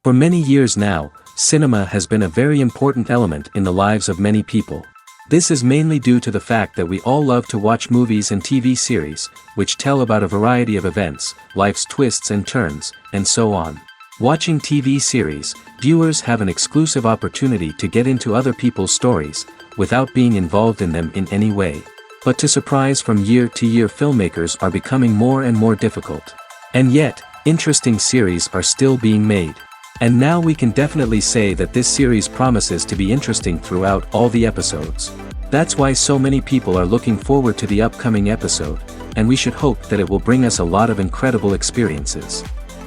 For many years now, cinema has been a very important element in the lives of many people. This is mainly due to the fact that we all love to watch movies and TV series, which tell about a variety of events, life's twists and turns, and so on. Watching TV series, viewers have an exclusive opportunity to get into other people's stories, without being involved in them in any way. But to surprise from year to year, filmmakers are becoming more and more difficult. And yet, interesting series are still being made. And now we can definitely say that this series promises to be interesting throughout all the episodes. That's why so many people are looking forward to the upcoming episode, and we should hope that it will bring us a lot of incredible experiences.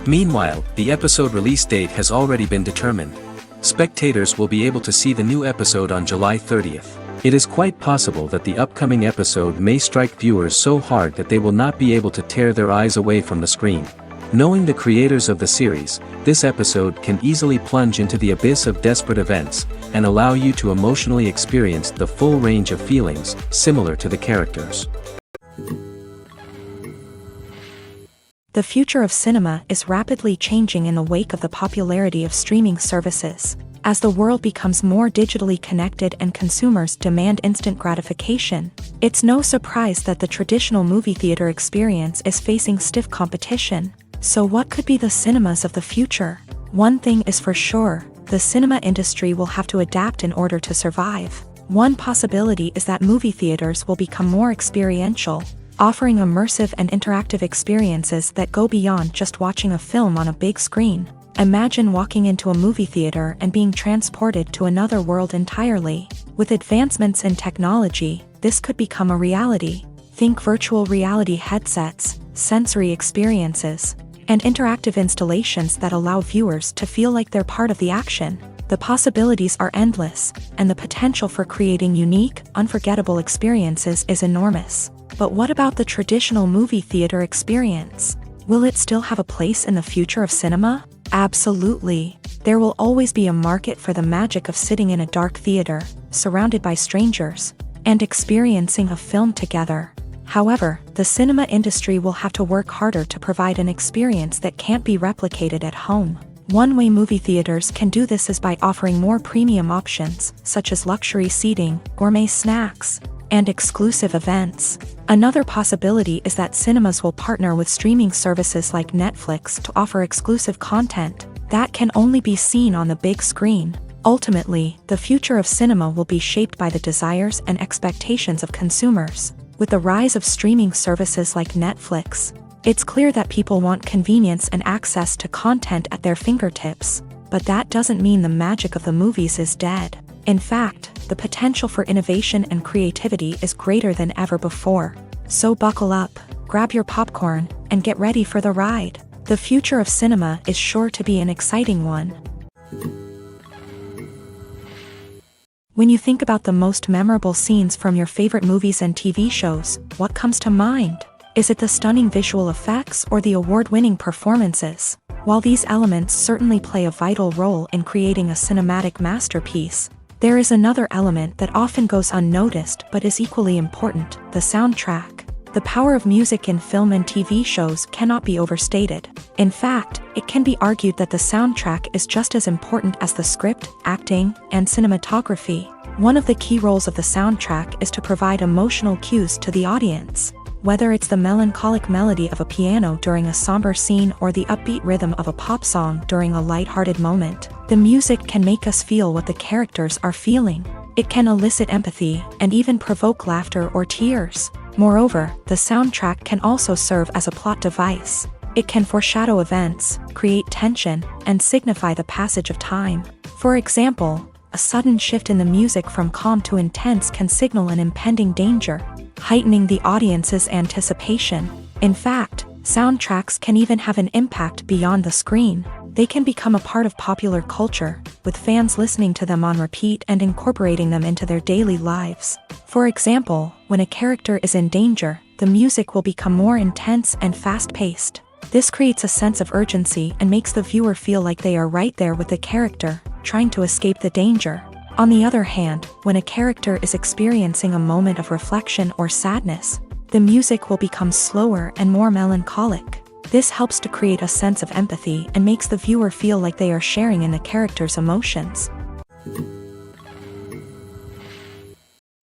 Meanwhile, the episode release date has already been determined. Spectators will be able to see the new episode on July 30th. It is quite possible that the upcoming episode may strike viewers so hard that they will not be able to tear their eyes away from the screen. Knowing the creators of the series, this episode can easily plunge into the abyss of desperate events, and allow you to emotionally experience the full range of feelings, similar to the characters. The future of cinema is rapidly changing in the wake of the popularity of streaming services. As the world becomes more digitally connected and consumers demand instant gratification, it's no surprise that the traditional movie theater experience is facing stiff competition. So what could be the cinemas of the future? One thing is for sure, the cinema industry will have to adapt in order to survive. One possibility is that movie theaters will become more experiential, offering immersive and interactive experiences that go beyond just watching a film on a big screen. Imagine walking into a movie theater and being transported to another world entirely. With advancements in technology, this could become a reality. Think virtual reality headsets, sensory experiences, and interactive installations that allow viewers to feel like they're part of the action. The possibilities are endless, and the potential for creating unique, unforgettable experiences is enormous. But what about the traditional movie theater experience? Will it still have a place in the future of cinema? Absolutely. There will always be a market for the magic of sitting in a dark theater, surrounded by strangers, and experiencing a film together. However, the cinema industry will have to work harder to provide an experience that can't be replicated at home. One way movie theaters can do this is by offering more premium options, such as luxury seating, gourmet snacks, and exclusive events. Another possibility is that cinemas will partner with streaming services like Netflix to offer exclusive content that can only be seen on the big screen. Ultimately, the future of cinema will be shaped by the desires and expectations of consumers. With the rise of streaming services like Netflix, it's clear that people want convenience and access to content at their fingertips. But that doesn't mean the magic of the movies is dead. In fact, the potential for innovation and creativity is greater than ever before. So buckle up, grab your popcorn, and get ready for the ride. The future of cinema is sure to be an exciting one. When you think about the most memorable scenes from your favorite movies and TV shows, what comes to mind? Is it the stunning visual effects or the award-winning performances? While these elements certainly play a vital role in creating a cinematic masterpiece, there is another element that often goes unnoticed but is equally important: the soundtrack. The power of music in film and TV shows cannot be overstated. In fact, it can be argued that the soundtrack is just as important as the script, acting, and cinematography. One of the key roles of the soundtrack is to provide emotional cues to the audience. Whether it's the melancholic melody of a piano during a somber scene or the upbeat rhythm of a pop song during a light-hearted moment, the music can make us feel what the characters are feeling. It can elicit empathy and even provoke laughter or tears. Moreover, the soundtrack can also serve as a plot device. It can foreshadow events, create tension, and signify the passage of time. For example, a sudden shift in the music from calm to intense can signal an impending danger, heightening the audience's anticipation. In fact, soundtracks can even have an impact beyond the screen. They can become a part of popular culture, with fans listening to them on repeat and incorporating them into their daily lives. For example, when a character is in danger, the music will become more intense and fast-paced. This creates a sense of urgency and makes the viewer feel like they are right there with the character, trying to escape the danger. On the other hand, when a character is experiencing a moment of reflection or sadness, the music will become slower and more melancholic. This helps to create a sense of empathy and makes the viewer feel like they are sharing in the character's emotions.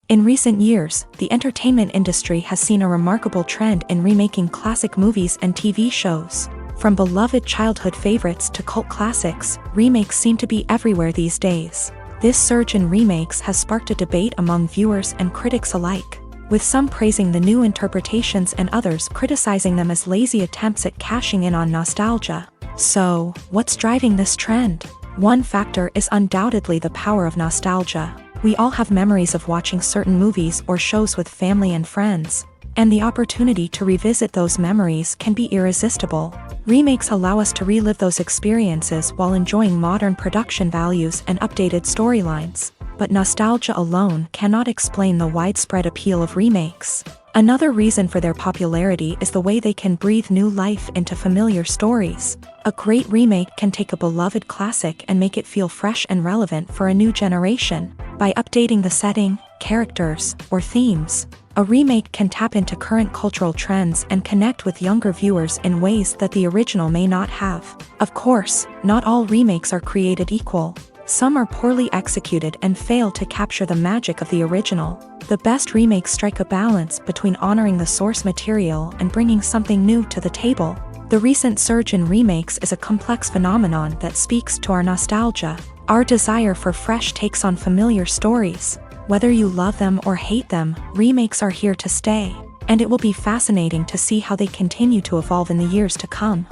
In recent years, the entertainment industry has seen a remarkable trend in remaking classic movies and TV shows. From beloved childhood favorites to cult classics, remakes seem to be everywhere these days. This surge in remakes has sparked a debate among viewers and critics alike, with some praising the new interpretations and others criticizing them as lazy attempts at cashing in on nostalgia. So, what's driving this trend? One factor is undoubtedly the power of nostalgia. We all have memories of watching certain movies or shows with family and friends, and the opportunity to revisit those memories can be irresistible. Remakes allow us to relive those experiences while enjoying modern production values and updated storylines. But nostalgia alone cannot explain the widespread appeal of remakes. Another reason for their popularity is the way they can breathe new life into familiar stories. A great remake can take a beloved classic and make it feel fresh and relevant for a new generation. By updating the setting, characters, or themes, a remake can tap into current cultural trends and connect with younger viewers in ways that the original may not have. Of course, not all remakes are created equal. Some are poorly executed and fail to capture the magic of the original. The best remakes strike a balance between honoring the source material and bringing something new to the table. The recent surge in remakes is a complex phenomenon that speaks to our nostalgia, our desire for fresh takes on familiar stories. Whether you love them or hate them, remakes are here to stay, and it will be fascinating to see how they continue to evolve in the years to come.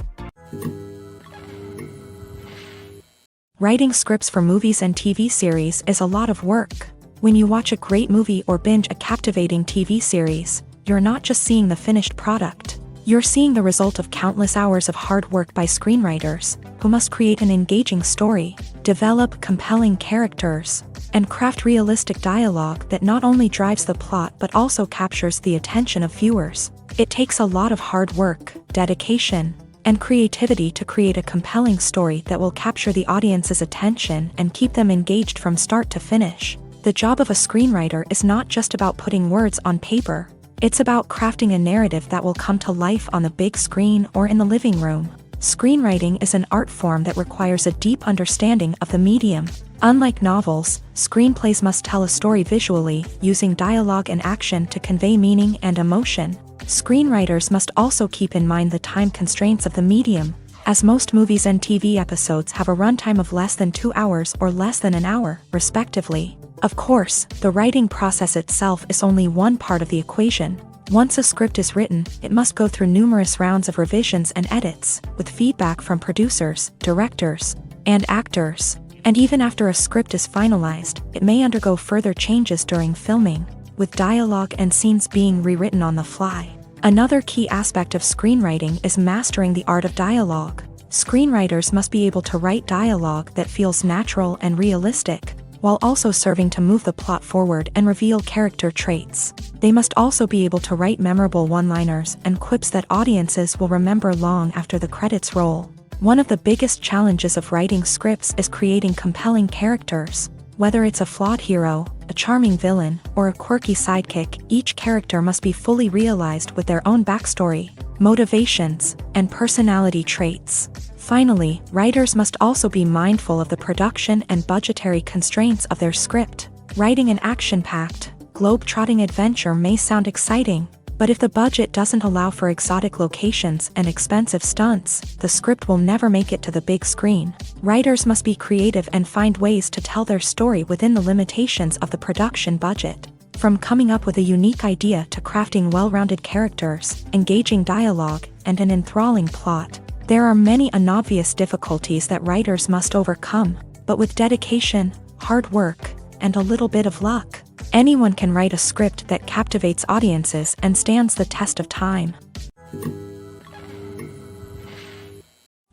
Writing scripts for movies and TV series is a lot of work. When you watch a great movie or binge a captivating TV series, you're not just seeing the finished product. You're seeing the result of countless hours of hard work by screenwriters, who must create an engaging story, develop compelling characters, and craft realistic dialogue that not only drives the plot but also captures the attention of viewers. It takes a lot of hard work, dedication, and creativity to create a compelling story that will capture the audience's attention and keep them engaged from start to finish. The job of a screenwriter is not just about putting words on paper. It's about crafting a narrative that will come to life on the big screen or in the living room. Screenwriting is an art form that requires a deep understanding of the medium. Unlike novels, screenplays must tell a story visually, using dialogue and action to convey meaning and emotion. Screenwriters must also keep in mind the time constraints of the medium, as most movies and TV episodes have a runtime of less than 2 hours or less than an hour, respectively. Of course, the writing process itself is only one part of the equation. Once a script is written, it must go through numerous rounds of revisions and edits, with feedback from producers, directors, and actors. And even after a script is finalized, it may undergo further changes during filming, with dialogue and scenes being rewritten on the fly. Another key aspect of screenwriting is mastering the art of dialogue. Screenwriters must be able to write dialogue that feels natural and realistic, while also serving to move the plot forward and reveal character traits. They must also be able to write memorable one-liners and quips that audiences will remember long after the credits roll. One of the biggest challenges of writing scripts is creating compelling characters. Whether it's a flawed hero, a charming villain, or a quirky sidekick, each character must be fully realized with their own backstory, motivations, and personality traits. Finally, writers must also be mindful of the production and budgetary constraints of their script. Writing an action-packed, globe-trotting adventure may sound exciting, But if the budget doesn't allow for exotic locations and expensive stunts, the script will never make it to the big screen. Writers must be creative and find ways to tell their story within the limitations of the production budget. From coming up with a unique idea to crafting well-rounded characters, engaging dialogue, and an enthralling plot, there are many unobvious difficulties that writers must overcome, but with dedication, hard work, and a little bit of luck, anyone can write a script that captivates audiences and stands the test of time.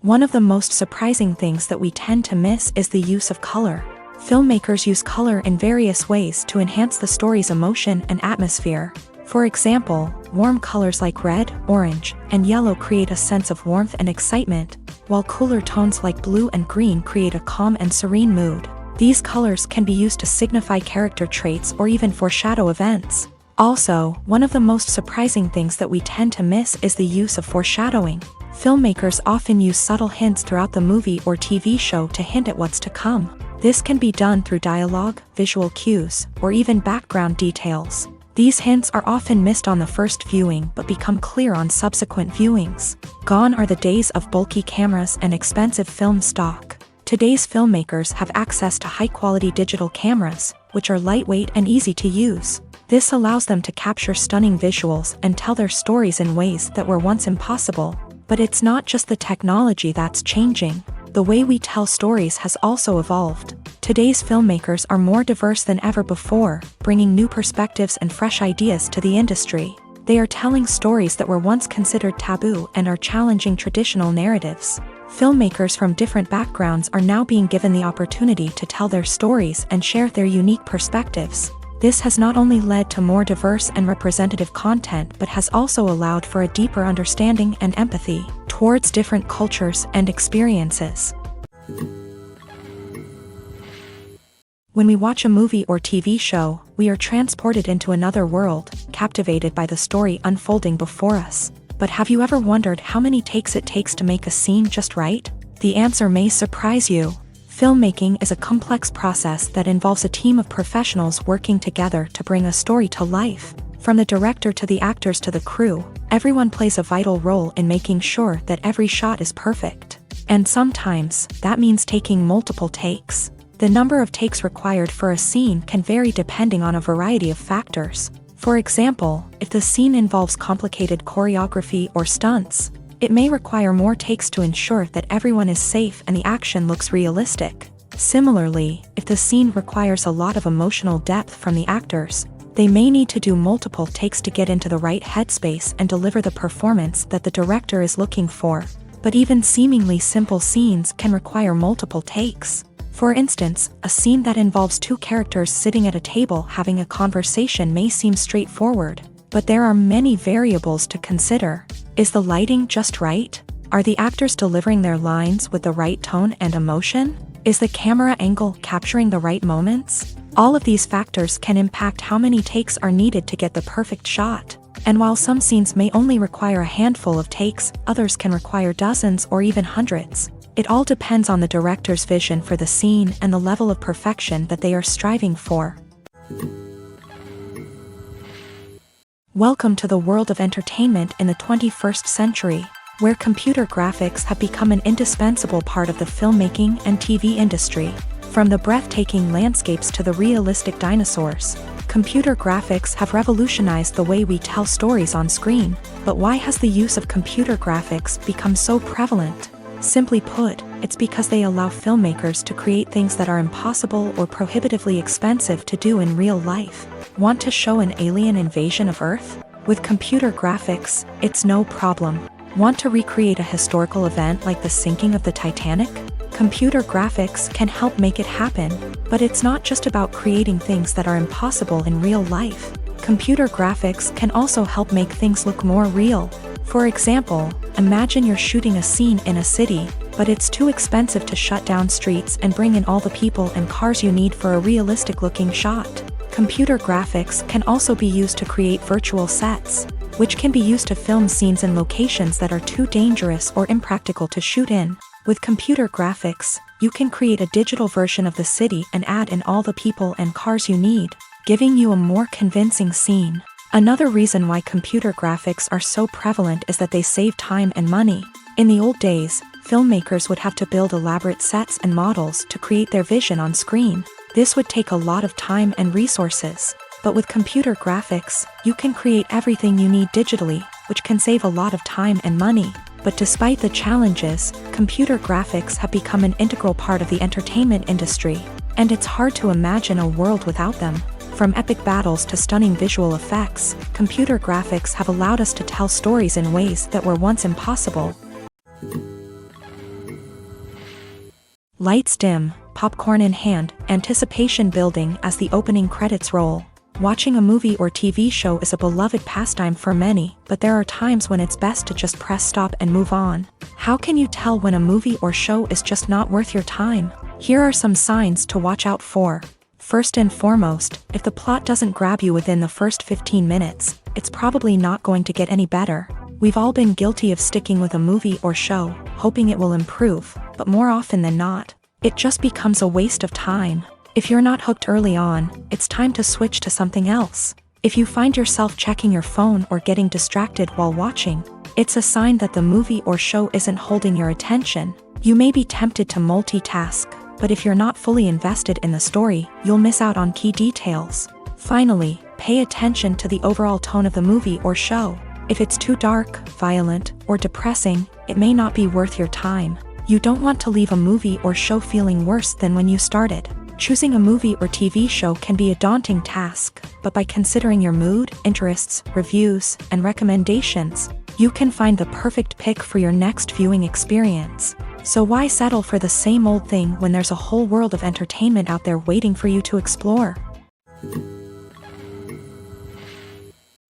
One of the most surprising things that we tend to miss is the use of color. Filmmakers use color in various ways to enhance the story's emotion and atmosphere. For example, warm colors like red, orange, and yellow create a sense of warmth and excitement, while cooler tones like blue and green create a calm and serene mood. These colors can be used to signify character traits or even foreshadow events. Also, one of the most surprising things that we tend to miss is the use of foreshadowing. Filmmakers often use subtle hints throughout the movie or TV show to hint at what's to come. This can be done through dialogue, visual cues, or even background details. These hints are often missed on the first viewing but become clear on subsequent viewings. Gone are the days of bulky cameras and expensive film stock. Today's filmmakers have access to high-quality digital cameras, which are lightweight and easy to use. This allows them to capture stunning visuals and tell their stories in ways that were once impossible. But it's not just the technology that's changing. The way we tell stories has also evolved. Today's filmmakers are more diverse than ever before, bringing new perspectives and fresh ideas to the industry. They are telling stories that were once considered taboo and are challenging traditional narratives. Filmmakers from different backgrounds are now being given the opportunity to tell their stories and share their unique perspectives. This has not only led to more diverse and representative content but has also allowed for a deeper understanding and empathy towards different cultures and experiences. When we watch a movie or TV show, we are transported into another world, captivated by the story unfolding before us. But have you ever wondered how many takes it takes to make a scene just right? The answer may surprise you. Filmmaking is a complex process that involves a team of professionals working together to bring a story to life. From the director to the actors to the crew, everyone plays a vital role in making sure that every shot is perfect. And sometimes, that means taking multiple takes. The number of takes required for a scene can vary depending on a variety of factors. For example, if the scene involves complicated choreography or stunts, it may require more takes to ensure that everyone is safe and the action looks realistic. Similarly, if the scene requires a lot of emotional depth from the actors, they may need to do multiple takes to get into the right headspace and deliver the performance that the director is looking for. But even seemingly simple scenes can require multiple takes. For instance, a scene that involves two characters sitting at a table having a conversation may seem straightforward, but there are many variables to consider. Is the lighting just right? Are the actors delivering their lines with the right tone and emotion? Is the camera angle capturing the right moments? All of these factors can impact how many takes are needed to get the perfect shot. And while some scenes may only require a handful of takes, others can require dozens or even hundreds. It all depends on the director's vision for the scene and the level of perfection that they are striving for. Welcome to the world of entertainment in the 21st century, where computer graphics have become an indispensable part of the filmmaking and TV industry. From the breathtaking landscapes to the realistic dinosaurs, computer graphics have revolutionized the way we tell stories on screen. But why has the use of computer graphics become so prevalent? Simply put, it's because they allow filmmakers to create things that are impossible or prohibitively expensive to do in real life. Want to show an alien invasion of Earth? With computer graphics, it's no problem. Want to recreate a historical event like the sinking of the Titanic? Computer graphics can help make it happen. But it's not just about creating things that are impossible in real life. Computer graphics can also help make things look more real. For example, imagine you're shooting a scene in a city, but it's too expensive to shut down streets and bring in all the people and cars you need for a realistic-looking shot. Computer graphics can also be used to create virtual sets, which can be used to film scenes in locations that are too dangerous or impractical to shoot in. With computer graphics, you can create a digital version of the city and add in all the people and cars you need, giving you a more convincing scene. Another reason why computer graphics are so prevalent is that they save time and money. In the old days, filmmakers would have to build elaborate sets and models to create their vision on screen. This would take a lot of time and resources. But with computer graphics, you can create everything you need digitally, which can save a lot of time and money. But despite the challenges, computer graphics have become an integral part of the entertainment industry, and it's hard to imagine a world without them. From epic battles to stunning visual effects, computer graphics have allowed us to tell stories in ways that were once impossible. Lights dim, popcorn in hand, anticipation building as the opening credits roll. Watching a movie or TV show is a beloved pastime for many, but there are times when it's best to just press stop and move on. How can you tell when a movie or show is just not worth your time? Here are some signs to watch out for. First and foremost, if the plot doesn't grab you within the first 15 minutes, it's probably not going to get any better. We've all been guilty of sticking with a movie or show, hoping it will improve, but more often than not, it just becomes a waste of time. If you're not hooked early on, it's time to switch to something else. If you find yourself checking your phone or getting distracted while watching, it's a sign that the movie or show isn't holding your attention. You may be tempted to multitask, but if you're not fully invested in the story, you'll miss out on key details. Finally, pay attention to the overall tone of the movie or show. If it's too dark, violent, or depressing, it may not be worth your time. You don't want to leave a movie or show feeling worse than when you started. Choosing a movie or TV show can be a daunting task, but by considering your mood, interests, reviews, and recommendations, you can find the perfect pick for your next viewing experience. So why settle for the same old thing when there's a whole world of entertainment out there waiting for you to explore?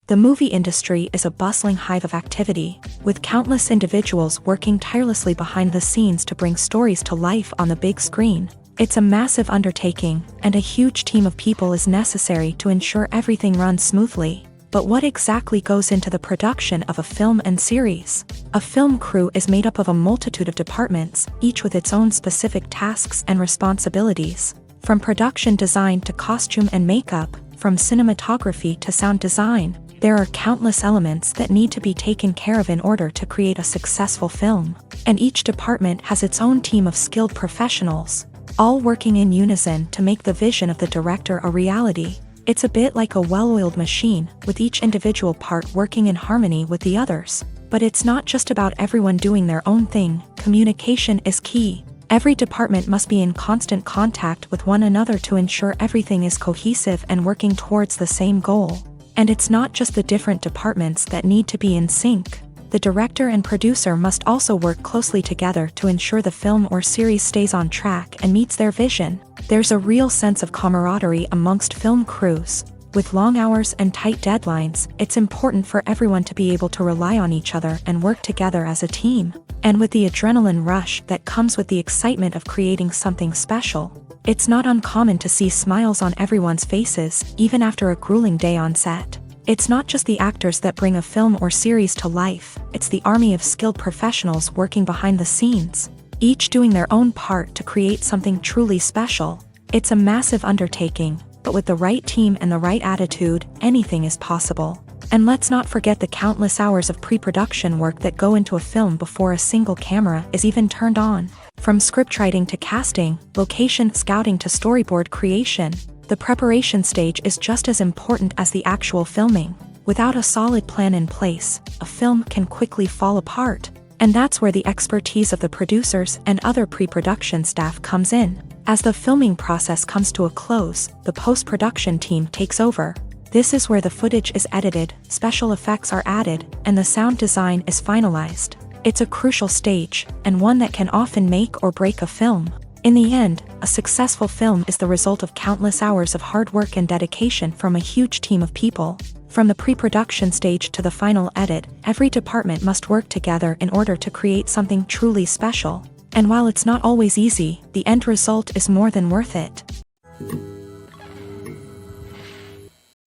The movie industry is a bustling hive of activity, with countless individuals working tirelessly behind the scenes to bring stories to life on the big screen. It's a massive undertaking, and a huge team of people is necessary to ensure everything runs smoothly. But what exactly goes into the production of a film and series? A film crew is made up of a multitude of departments, each with its own specific tasks and responsibilities. From production design to costume and makeup, from cinematography to sound design, there are countless elements that need to be taken care of in order to create a successful film. And each department has its own team of skilled professionals, all working in unison to make the vision of the director a reality. It's a bit like a well-oiled machine, with each individual part working in harmony with the others. But it's not just about everyone doing their own thing. Communication is key. Every department must be in constant contact with one another to ensure everything is cohesive and working towards the same goal. And it's not just the different departments that need to be in sync. The director and producer must also work closely together to ensure the film or series stays on track and meets their vision. There's a real sense of camaraderie amongst film crews. With long hours and tight deadlines, it's important for everyone to be able to rely on each other and work together as a team. And with the adrenaline rush that comes with the excitement of creating something special, it's not uncommon to see smiles on everyone's faces, even after a grueling day on set. It's not just the actors that bring a film or series to life, it's the army of skilled professionals working behind the scenes, each doing their own part to create something truly special. It's a massive undertaking, but with the right team and the right attitude, anything is possible. And let's not forget the countless hours of pre-production work that go into a film before a single camera is even turned on. From scriptwriting to casting, location scouting to storyboard creation, the preparation stage is just as important as the actual filming. Without a solid plan in place, a film can quickly fall apart. And that's where the expertise of the producers and other pre-production staff comes in. As the filming process comes to a close, the post-production team takes over. This is where the footage is edited, special effects are added, and the sound design is finalized. It's a crucial stage, and one that can often make or break a film. In the end, a successful film is the result of countless hours of hard work and dedication from a huge team of people. From the pre-production stage to the final edit, every department must work together in order to create something truly special. And while it's not always easy, the end result is more than worth it.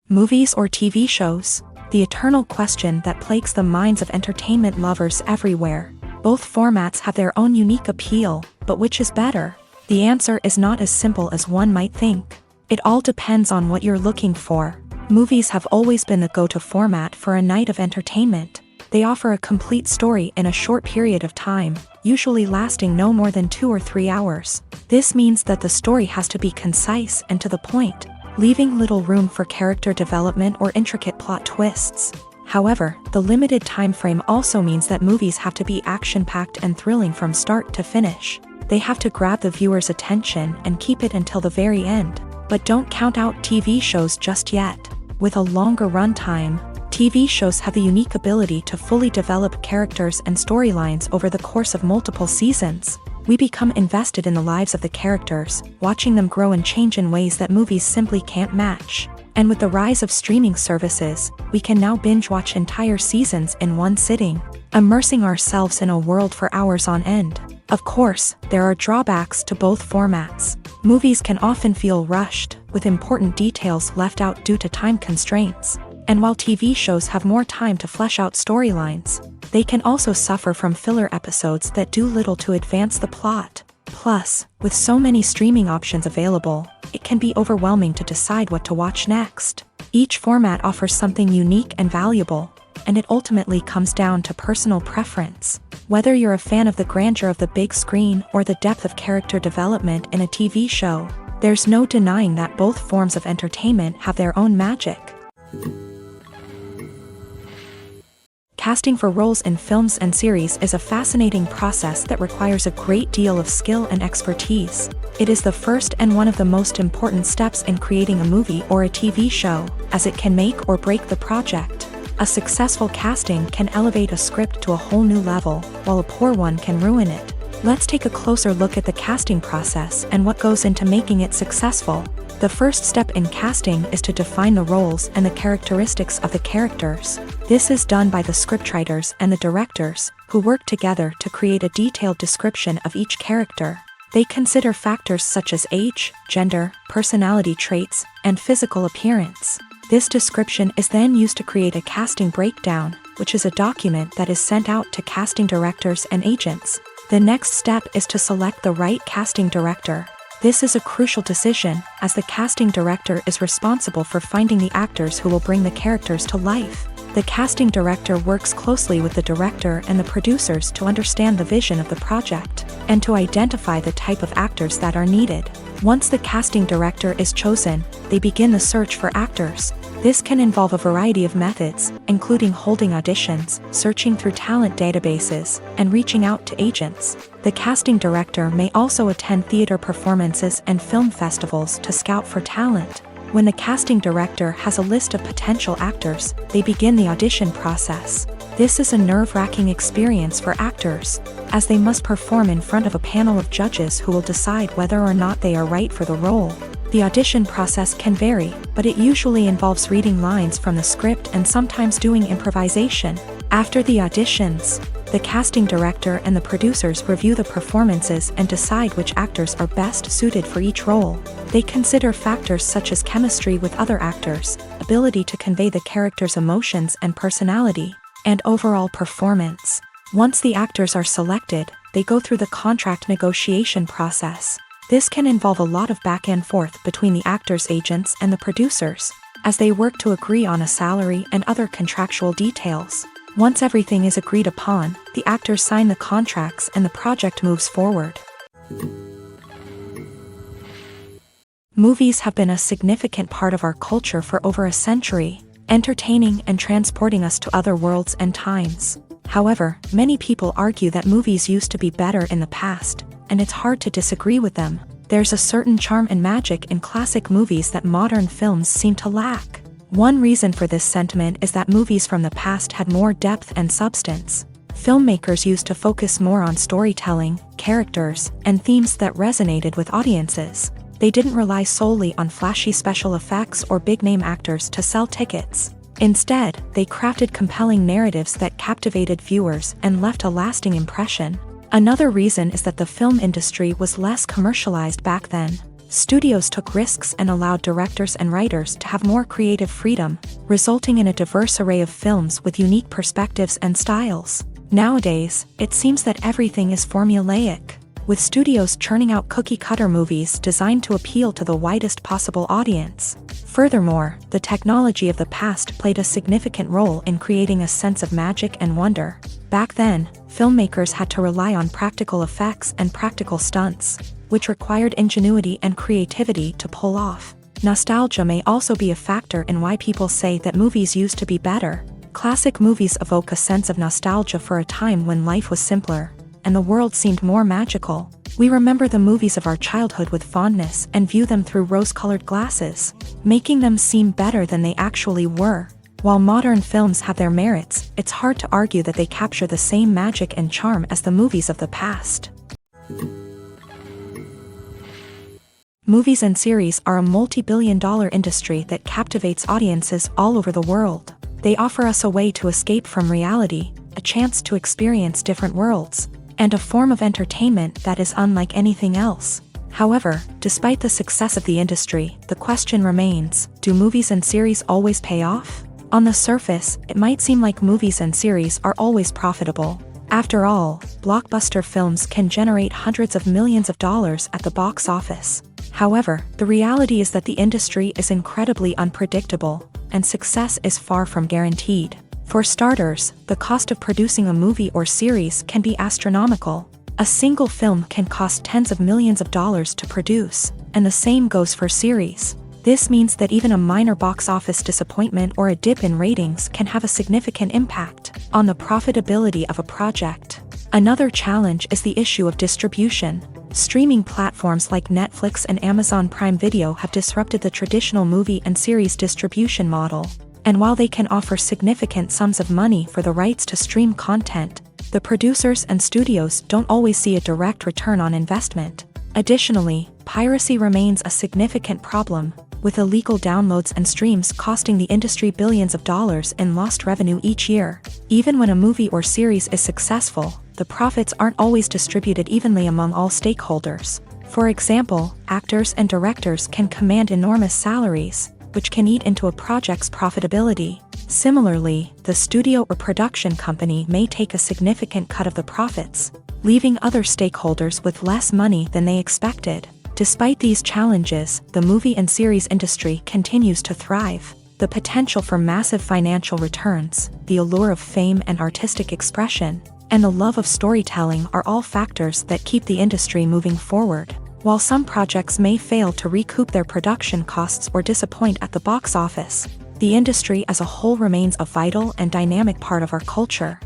Movies or TV shows? The eternal question that plagues the minds of entertainment lovers everywhere. Both formats have their own unique appeal, but which is better? The answer is not as simple as one might think. It all depends on what you're looking for. Movies have always been the go-to format for a night of entertainment. They offer a complete story in a short period of time, usually lasting no more than 2 or 3 hours. This means that the story has to be concise and to the point, leaving little room for character development or intricate plot twists. However, the limited time frame also means that movies have to be action-packed and thrilling from start to finish. They have to grab the viewer's attention and keep it until the very end. But don't count out TV shows just yet. With a longer runtime, TV shows have the unique ability to fully develop characters and storylines over the course of multiple seasons. We become invested in the lives of the characters, watching them grow and change in ways that movies simply can't match. And with the rise of streaming services, we can now binge-watch entire seasons in one sitting, immersing ourselves in a world for hours on end. Of course, there are drawbacks to both formats. Movies can often feel rushed, with important details left out due to time constraints. And while TV shows have more time to flesh out storylines, they can also suffer from filler episodes that do little to advance the plot. Plus, with so many streaming options available, it can be overwhelming to decide what to watch next. Each format offers something unique and valuable, and it ultimately comes down to personal preference. Whether you're a fan of the grandeur of the big screen or the depth of character development in a TV show, there's no denying that both forms of entertainment have their own magic. Casting for roles in films and series is a fascinating process that requires a great deal of skill and expertise. It is the first and one of the most important steps in creating a movie or a TV show, as it can make or break the project. A successful casting can elevate a script to a whole new level, while a poor one can ruin it. Let's take a closer look at the casting process and what goes into making it successful. The first step in casting is to define the roles and the characteristics of the characters. This is done by the scriptwriters and the directors, who work together to create a detailed description of each character. They consider factors such as age, gender, personality traits, and physical appearance. This description is then used to create a casting breakdown, which is a document that is sent out to casting directors and agents. The next step is to select the right casting director. This is a crucial decision, as the casting director is responsible for finding the actors who will bring the characters to life. The casting director works closely with the director and the producers to understand the vision of the project, and to identify the type of actors that are needed. Once the casting director is chosen, they begin the search for actors. This can involve a variety of methods, including holding auditions, searching through talent databases, and reaching out to agents. The casting director may also attend theater performances and film festivals to scout for talent. When the casting director has a list of potential actors, they begin the audition process. This is a nerve-wracking experience for actors, as they must perform in front of a panel of judges who will decide whether or not they are right for the role. The audition process can vary, but it usually involves reading lines from the script and sometimes doing improvisation. After the auditions, the casting director and the producers review the performances and decide which actors are best suited for each role. They consider factors such as chemistry with other actors, ability to convey the character's emotions and personality, and overall performance. Once the actors are selected, they go through the contract negotiation process. This can involve a lot of back and forth between the actors' agents and the producers, as they work to agree on a salary and other contractual details. Once everything is agreed upon, the actors sign the contracts and the project moves forward. Movies have been a significant part of our culture for over a century, entertaining and transporting us to other worlds and times. However, many people argue that movies used to be better in the past, and it's hard to disagree with them. There's a certain charm and magic in classic movies that modern films seem to lack. One reason for this sentiment is that movies from the past had more depth and substance. Filmmakers used to focus more on storytelling, characters, and themes that resonated with audiences. They didn't rely solely on flashy special effects or big-name actors to sell tickets. Instead, they crafted compelling narratives that captivated viewers and left a lasting impression. Another reason is that the film industry was less commercialized back then. Studios took risks and allowed directors and writers to have more creative freedom, resulting in a diverse array of films with unique perspectives and styles. Nowadays, it seems that everything is formulaic. with studios churning out cookie-cutter movies designed to appeal to the widest possible audience. Furthermore, the technology of the past played a significant role in creating a sense of magic and wonder. Back then, filmmakers had to rely on practical effects and practical stunts, which required ingenuity and creativity to pull off. Nostalgia may also be a factor in why people say that movies used to be better. Classic movies evoke a sense of nostalgia for a time when life was simpler, and the world seemed more magical. We remember the movies of our childhood with fondness and view them through rose-colored glasses, making them seem better than they actually were. While modern films have their merits, it's hard to argue that they capture the same magic and charm as the movies of the past. Movies and series are a multi-billion-dollar industry that captivates audiences all over the world. They offer us a way to escape from reality, a chance to experience different worlds, and a form of entertainment that is unlike anything else. However, despite the success of the industry, the question remains, do movies and series always pay off? On the surface, it might seem like movies and series are always profitable. After all, blockbuster films can generate hundreds of millions of dollars at the box office. However, the reality is that the industry is incredibly unpredictable, and success is far from guaranteed. For starters, the cost of producing a movie or series can be astronomical. A single film can cost tens of millions of dollars to produce, and the same goes for series. This means that even a minor box office disappointment or a dip in ratings can have a significant impact on the profitability of a project. Another challenge is the issue of distribution. Streaming platforms like Netflix and Amazon Prime Video have disrupted the traditional movie and series distribution model. And while they can offer significant sums of money for the rights to stream content, the producers and studios don't always see a direct return on investment. Additionally, piracy remains a significant problem, with illegal downloads and streams costing the industry billions of dollars in lost revenue each year. Even when a movie or series is successful, the profits aren't always distributed evenly among all stakeholders. For example, actors and directors can command enormous salaries, which can eat into a project's profitability. Similarly, the studio or production company may take a significant cut of the profits, leaving other stakeholders with less money than they expected. Despite these challenges, the movie and series industry continues to thrive. The potential for massive financial returns, the allure of fame and artistic expression, and the love of storytelling are all factors that keep the industry moving forward. While some projects may fail to recoup their production costs or disappoint at the box office, the industry as a whole remains a vital and dynamic part of our culture.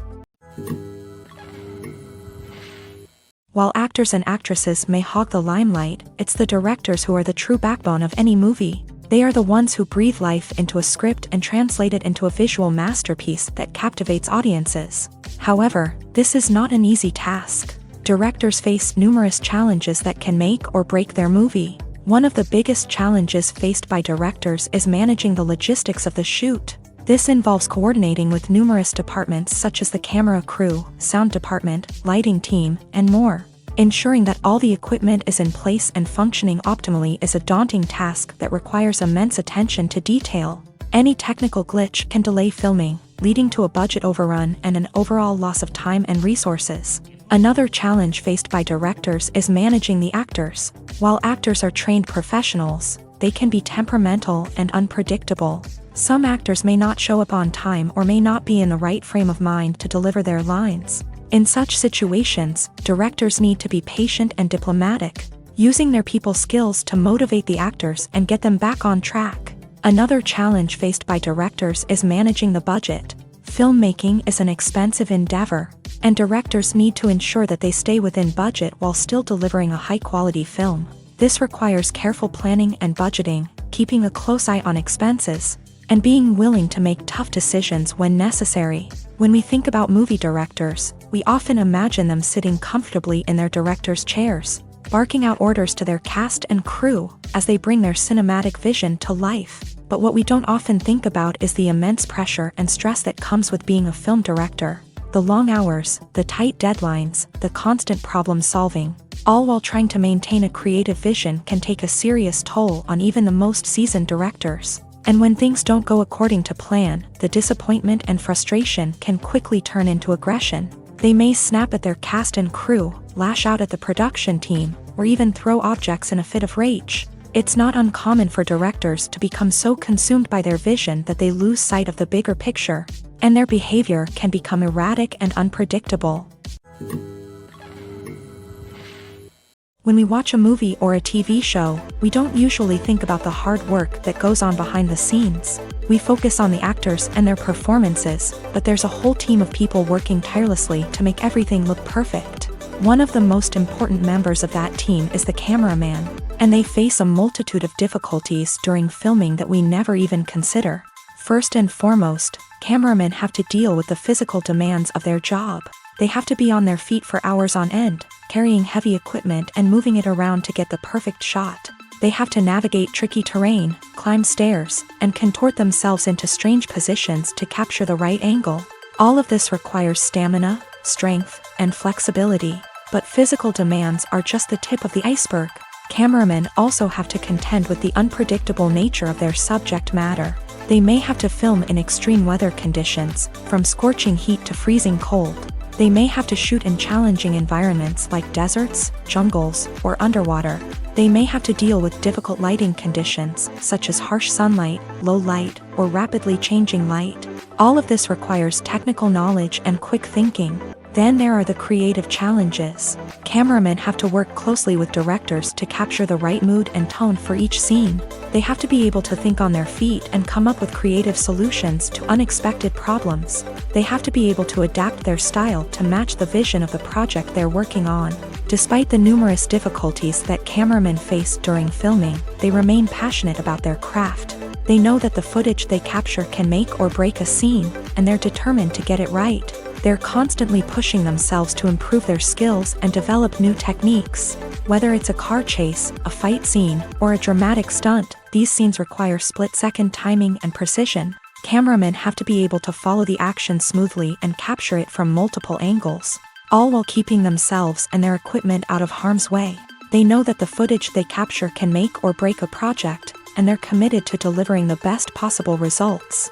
While actors and actresses may hog the limelight, it's the directors who are the true backbone of any movie. They are the ones who breathe life into a script and translate it into a visual masterpiece that captivates audiences. However, this is not an easy task. Directors face numerous challenges that can make or break their movie. One of the biggest challenges faced by directors is managing the logistics of the shoot. This involves coordinating with numerous departments such as the camera crew, sound department, lighting team, and more. Ensuring that all the equipment is in place and functioning optimally is a daunting task that requires immense attention to detail. Any technical glitch can delay filming, leading to a budget overrun and an overall loss of time and resources. Another challenge faced by directors is managing the actors. While actors are trained professionals, they can be temperamental and unpredictable. Some actors may not show up on time or may not be in the right frame of mind to deliver their lines. In such situations, directors need to be patient and diplomatic, using their people skills to motivate the actors and get them back on track. Another challenge faced by directors is managing the budget. Filmmaking is an expensive endeavor, and directors need to ensure that they stay within budget while still delivering a high-quality film. This requires careful planning and budgeting, keeping a close eye on expenses, and being willing to make tough decisions when necessary. When we think about movie directors, we often imagine them sitting comfortably in their director's chairs, barking out orders to their cast and crew as they bring their cinematic vision to life. But what we don't often think about is the immense pressure and stress that comes with being a film director. The long hours, the tight deadlines, the constant problem solving, all while trying to maintain a creative vision can take a serious toll on even the most seasoned directors. And when things don't go according to plan, the disappointment and frustration can quickly turn into aggression. They may snap at their cast and crew, lash out at the production team, or even throw objects in a fit of rage. It's not uncommon for directors to become so consumed by their vision that they lose sight of the bigger picture, and their behavior can become erratic and unpredictable. When we watch a movie or a TV show, we don't usually think about the hard work that goes on behind the scenes. We focus on the actors and their performances, but there's a whole team of people working tirelessly to make everything look perfect. One of the most important members of that team is the cameraman, and they face a multitude of difficulties during filming that we never even consider. First and foremost, cameramen have to deal with the physical demands of their job. They have to be on their feet for hours on end, carrying heavy equipment and moving it around to get the perfect shot. They have to navigate tricky terrain, climb stairs, and contort themselves into strange positions to capture the right angle. All of this requires stamina, strength, and flexibility. But physical demands are just the tip of the iceberg. Cameramen also have to contend with the unpredictable nature of their subject matter. They may have to film in extreme weather conditions, from scorching heat to freezing cold. They may have to shoot in challenging environments like deserts, jungles, or underwater. They may have to deal with difficult lighting conditions, such as harsh sunlight, low light, or rapidly changing light. All of this requires technical knowledge and quick thinking. Then there are the creative challenges. Cameramen have to work closely with directors to capture the right mood and tone for each scene. They have to be able to think on their feet and come up with creative solutions to unexpected problems. They have to be able to adapt their style to match the vision of the project they're working on. Despite the numerous difficulties that cameramen face during filming, they remain passionate about their craft. They know that the footage they capture can make or break a scene, and they're determined to get it right. They're constantly pushing themselves to improve their skills and develop new techniques. Whether it's a car chase, a fight scene, or a dramatic stunt, these scenes require split-second timing and precision. Cameramen have to be able to follow the action smoothly and capture it from multiple angles, all while keeping themselves and their equipment out of harm's way. They know that the footage they capture can make or break a project, and they're committed to delivering the best possible results.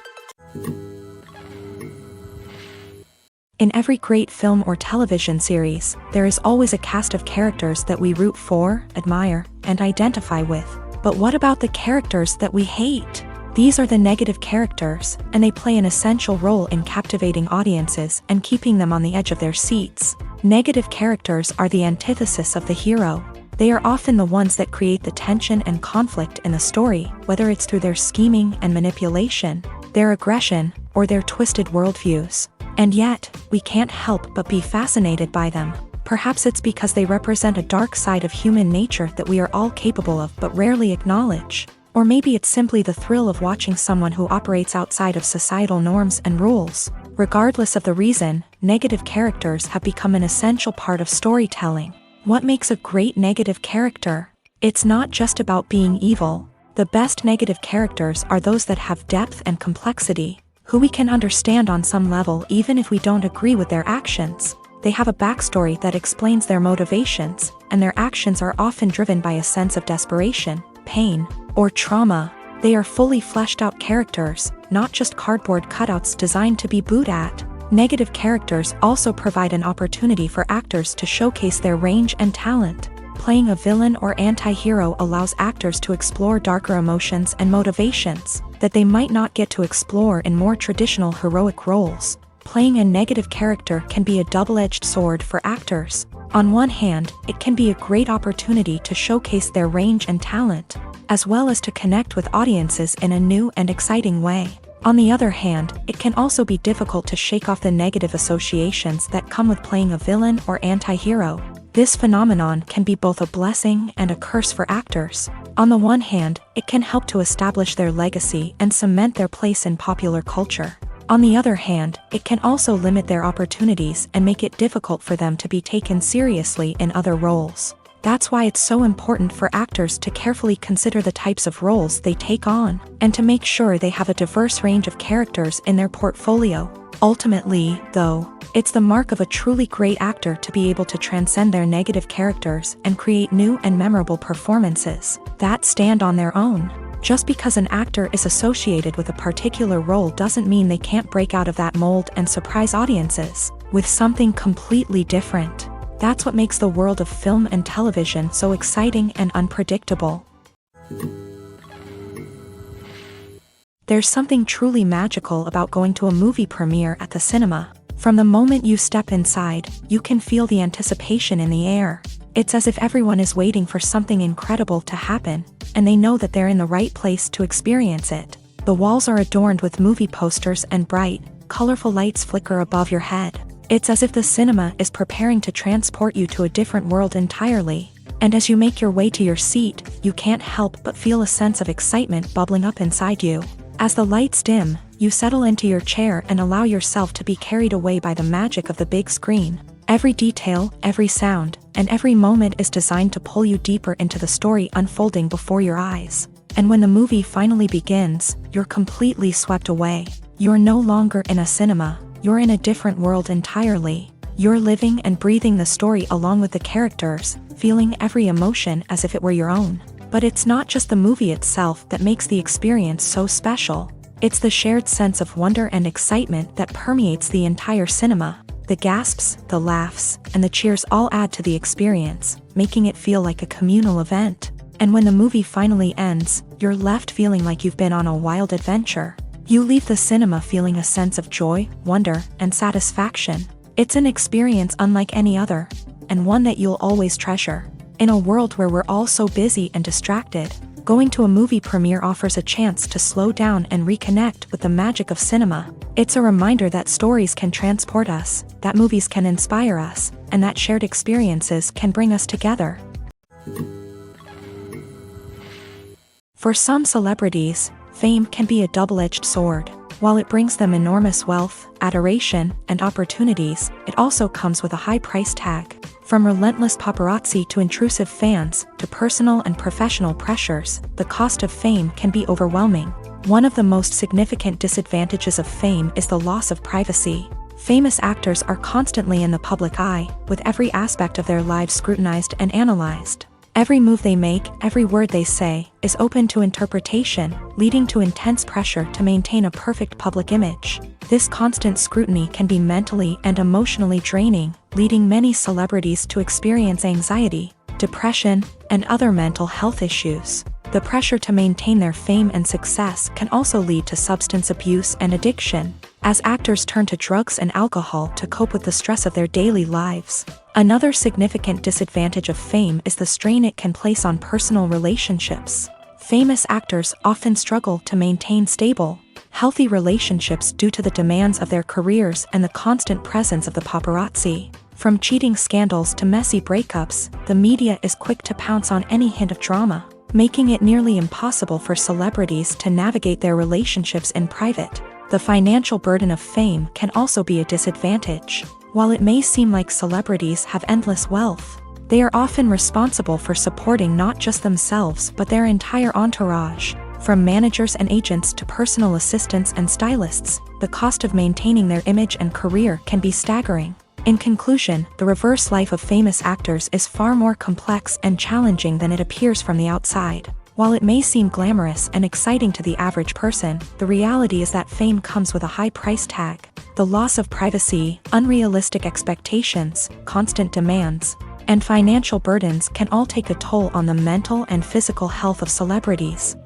In every great film or television series, there is always a cast of characters that we root for, admire, and identify with. But what about the characters that we hate? These are the negative characters, and they play an essential role in captivating audiences and keeping them on the edge of their seats. Negative characters are the antithesis of the hero. They are often the ones that create the tension and conflict in the story, whether it's through their scheming and manipulation, their aggression, or their twisted worldviews. And yet, we can't help but be fascinated by them. Perhaps it's because they represent a dark side of human nature that we are all capable of but rarely acknowledge. Or maybe it's simply the thrill of watching someone who operates outside of societal norms and rules. Regardless of the reason, negative characters have become an essential part of storytelling. What makes a great negative character? It's not just about being evil. The best negative characters are those that have depth and complexity, who we can understand on some level even if we don't agree with their actions. They have a backstory that explains their motivations, and their actions are often driven by a sense of desperation, pain, or trauma. They are fully fleshed out characters, not just cardboard cutouts designed to be booed at. Negative characters also provide an opportunity for actors to showcase their range and talent. Playing a villain or anti-hero allows actors to explore darker emotions and motivations that they might not get to explore in more traditional heroic roles. Playing a negative character can be a double-edged sword for actors. On one hand, it can be a great opportunity to showcase their range and talent, as well as to connect with audiences in a new and exciting way. On the other hand, it can also be difficult to shake off the negative associations that come with playing a villain or anti-hero. This phenomenon can be both a blessing and a curse for actors. On the one hand, it can help to establish their legacy and cement their place in popular culture. On the other hand, it can also limit their opportunities and make it difficult for them to be taken seriously in other roles. That's why it's so important for actors to carefully consider the types of roles they take on, and to make sure they have a diverse range of characters in their portfolio. Ultimately, though, it's the mark of a truly great actor to be able to transcend their negative characters and create new and memorable performances that stand on their own. Just because an actor is associated with a particular role doesn't mean they can't break out of that mold and surprise audiences. with something completely different. That's what makes the world of film and television so exciting and unpredictable. There's something truly magical about going to a movie premiere at the cinema. From the moment you step inside, you can feel the anticipation in the air. It's as if everyone is waiting for something incredible to happen, and they know that they're in the right place to experience it. The walls are adorned with movie posters and bright, colorful lights flicker above your head. It's as if the cinema is preparing to transport you to a different world entirely. And as you make your way to your seat, you can't help but feel a sense of excitement bubbling up inside you. As the lights dim, you settle into your chair and allow yourself to be carried away by the magic of the big screen. Every detail, every sound, and every moment is designed to pull you deeper into the story unfolding before your eyes. And when the movie finally begins, you're completely swept away. You're no longer in a cinema, you're in a different world entirely. You're living and breathing the story along with the characters, feeling every emotion as if it were your own. But it's not just the movie itself that makes the experience so special. It's the shared sense of wonder and excitement that permeates the entire cinema. The gasps, the laughs, and the cheers all add to the experience, making it feel like a communal event. And when the movie finally ends, you're left feeling like you've been on a wild adventure. You leave the cinema feeling a sense of joy, wonder, and satisfaction. It's an experience unlike any other, and one that you'll always treasure. In a world where we're all so busy and distracted, going to a movie premiere offers a chance to slow down and reconnect with the magic of cinema. It's a reminder that stories can transport us, that movies can inspire us, and that shared experiences can bring us together. For some celebrities, fame can be a double-edged sword. While it brings them enormous wealth, adoration, and opportunities, it also comes with a high price tag. From relentless paparazzi to intrusive fans, to personal and professional pressures, the cost of fame can be overwhelming. One of the most significant disadvantages of fame is the loss of privacy. Famous actors are constantly in the public eye, with every aspect of their lives scrutinized and analyzed. Every move they make, every word they say, is open to interpretation, leading to intense pressure to maintain a perfect public image. This constant scrutiny can be mentally and emotionally draining, leading many celebrities to experience anxiety, depression, and other mental health issues. The pressure to maintain their fame and success can also lead to substance abuse and addiction, as actors turn to drugs and alcohol to cope with the stress of their daily lives. Another significant disadvantage of fame is the strain it can place on personal relationships. Famous actors often struggle to maintain stable, healthy relationships due to the demands of their careers and the constant presence of the paparazzi. From cheating scandals to messy breakups, the media is quick to pounce on any hint of drama, making it nearly impossible for celebrities to navigate their relationships in private. The financial burden of fame can also be a disadvantage. While it may seem like celebrities have endless wealth, they are often responsible for supporting not just themselves but their entire entourage. From managers and agents to personal assistants and stylists, the cost of maintaining their image and career can be staggering. In conclusion, the reverse life of famous actors is far more complex and challenging than it appears from the outside. While it may seem glamorous and exciting to the average person, the reality is that fame comes with a high price tag. The loss of privacy, unrealistic expectations, constant demands, and financial burdens can all take a toll on the mental and physical health of celebrities.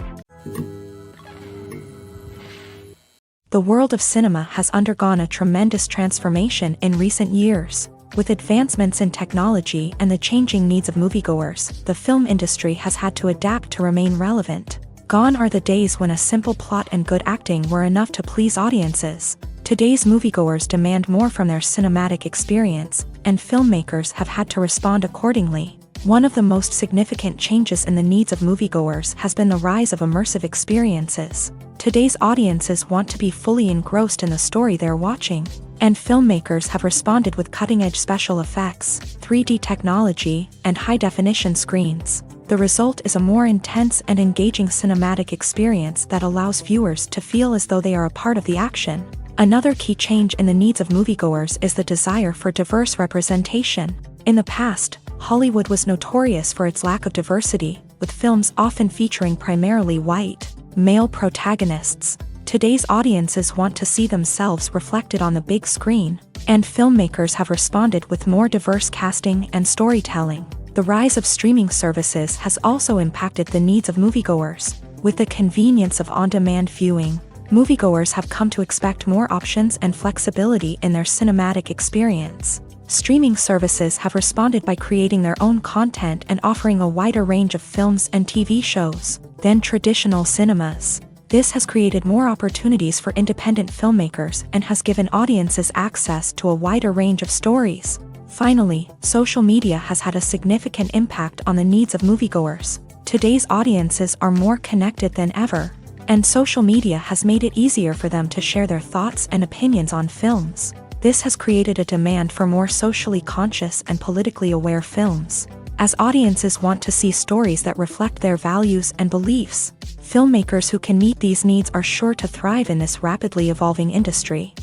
The world of cinema has undergone a tremendous transformation in recent years. With advancements in technology and the changing needs of moviegoers, the film industry has had to adapt to remain relevant. Gone are the days when a simple plot and good acting were enough to please audiences. Today's moviegoers demand more from their cinematic experience, and filmmakers have had to respond accordingly. One of the most significant changes in the needs of moviegoers has been the rise of immersive experiences. Today's audiences want to be fully engrossed in the story they're watching, and filmmakers have responded with cutting-edge special effects, 3D technology, and high-definition screens. The result is a more intense and engaging cinematic experience that allows viewers to feel as though they are a part of the action. Another key change in the needs of moviegoers is the desire for diverse representation. In the past, Hollywood was notorious for its lack of diversity, with films often featuring primarily white, male protagonists. Today's audiences want to see themselves reflected on the big screen, And filmmakers have responded with more diverse casting and storytelling. The rise of streaming services has also impacted the needs of moviegoers. With the convenience of on-demand viewing, moviegoers have come to expect more options and flexibility in their cinematic experience. Streaming services have responded by creating their own content and offering a wider range of films and TV shows than traditional cinemas. This has created more opportunities for independent filmmakers and has given audiences access to a wider range of stories. Finally, social media has had a significant impact on the needs of moviegoers. Today's audiences are more connected than ever, and social media has made it easier for them to share their thoughts and opinions on films. This has created a demand for more socially conscious and politically aware films. As audiences want to see stories that reflect their values and beliefs, filmmakers who can meet these needs are sure to thrive in this rapidly evolving industry.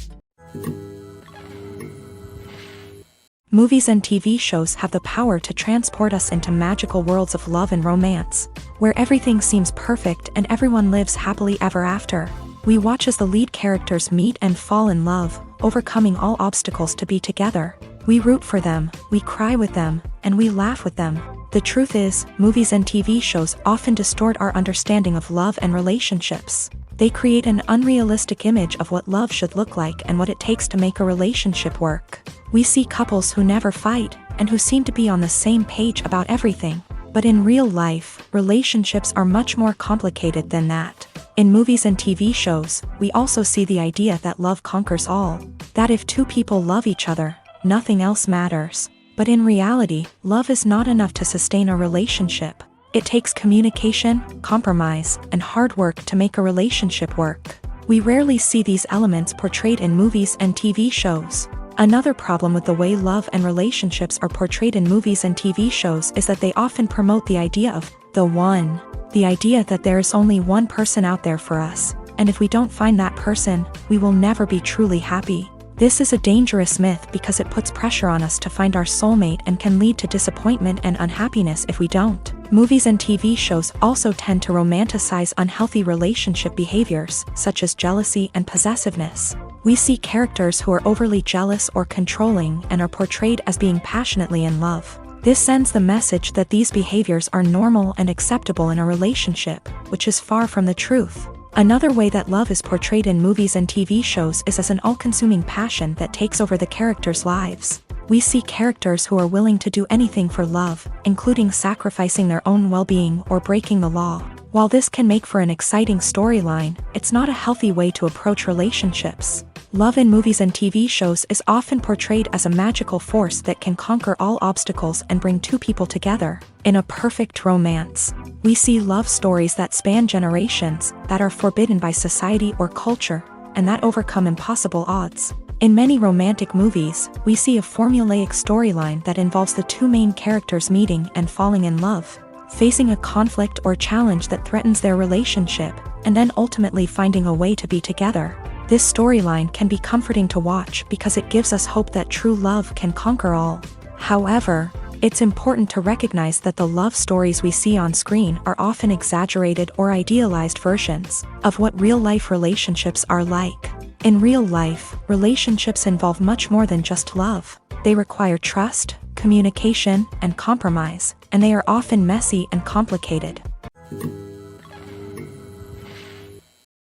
Movies and TV shows have the power to transport us into magical worlds of love and romance, where everything seems perfect and everyone lives happily ever after. We watch as the lead characters meet and fall in love, overcoming all obstacles to be together. We root for them, we cry with them, and we laugh with them. The truth is, movies and TV shows often distort our understanding of love and relationships. They create an unrealistic image of what love should look like and what it takes to make a relationship work. We see couples who never fight, and who seem to be on the same page about everything. But in real life, relationships are much more complicated than that. In movies and TV shows, we also see the idea that love conquers all. That if two people love each other, nothing else matters. But in reality, love is not enough to sustain a relationship. It takes communication, compromise, and hard work to make a relationship work. We rarely see these elements portrayed in movies and TV shows. Another problem with the way love and relationships are portrayed in movies and TV shows is that they often promote the idea of the one. The idea that there is only one person out there for us, and if we don't find that person, we will never be truly happy. This is a dangerous myth because it puts pressure on us to find our soulmate and can lead to disappointment and unhappiness if we don't. Movies and TV shows also tend to romanticize unhealthy relationship behaviors, such as jealousy and possessiveness. We see characters who are overly jealous or controlling and are portrayed as being passionately in love. This sends the message that these behaviors are normal and acceptable in a relationship, which is far from the truth. Another way that love is portrayed in movies and TV shows is as an all-consuming passion that takes over the characters' lives. We see characters who are willing to do anything for love, including sacrificing their own well-being or breaking the law. While this can make for an exciting storyline, it's not a healthy way to approach relationships. Love in movies and TV shows is often portrayed as a magical force that can conquer all obstacles and bring two people together in a perfect romance. We see love stories that span generations, that are forbidden by society or culture, and that overcome impossible odds. In many romantic movies, we see a formulaic storyline that involves the two main characters meeting and falling in love, facing a conflict or challenge that threatens their relationship, and then ultimately finding a way to be together. This storyline can be comforting to watch because it gives us hope that true love can conquer all. However, it's important to recognize that the love stories we see on screen are often exaggerated or idealized versions of what real-life relationships are like. In real life, relationships involve much more than just love. They require trust, communication, and compromise, and they are often messy and complicated.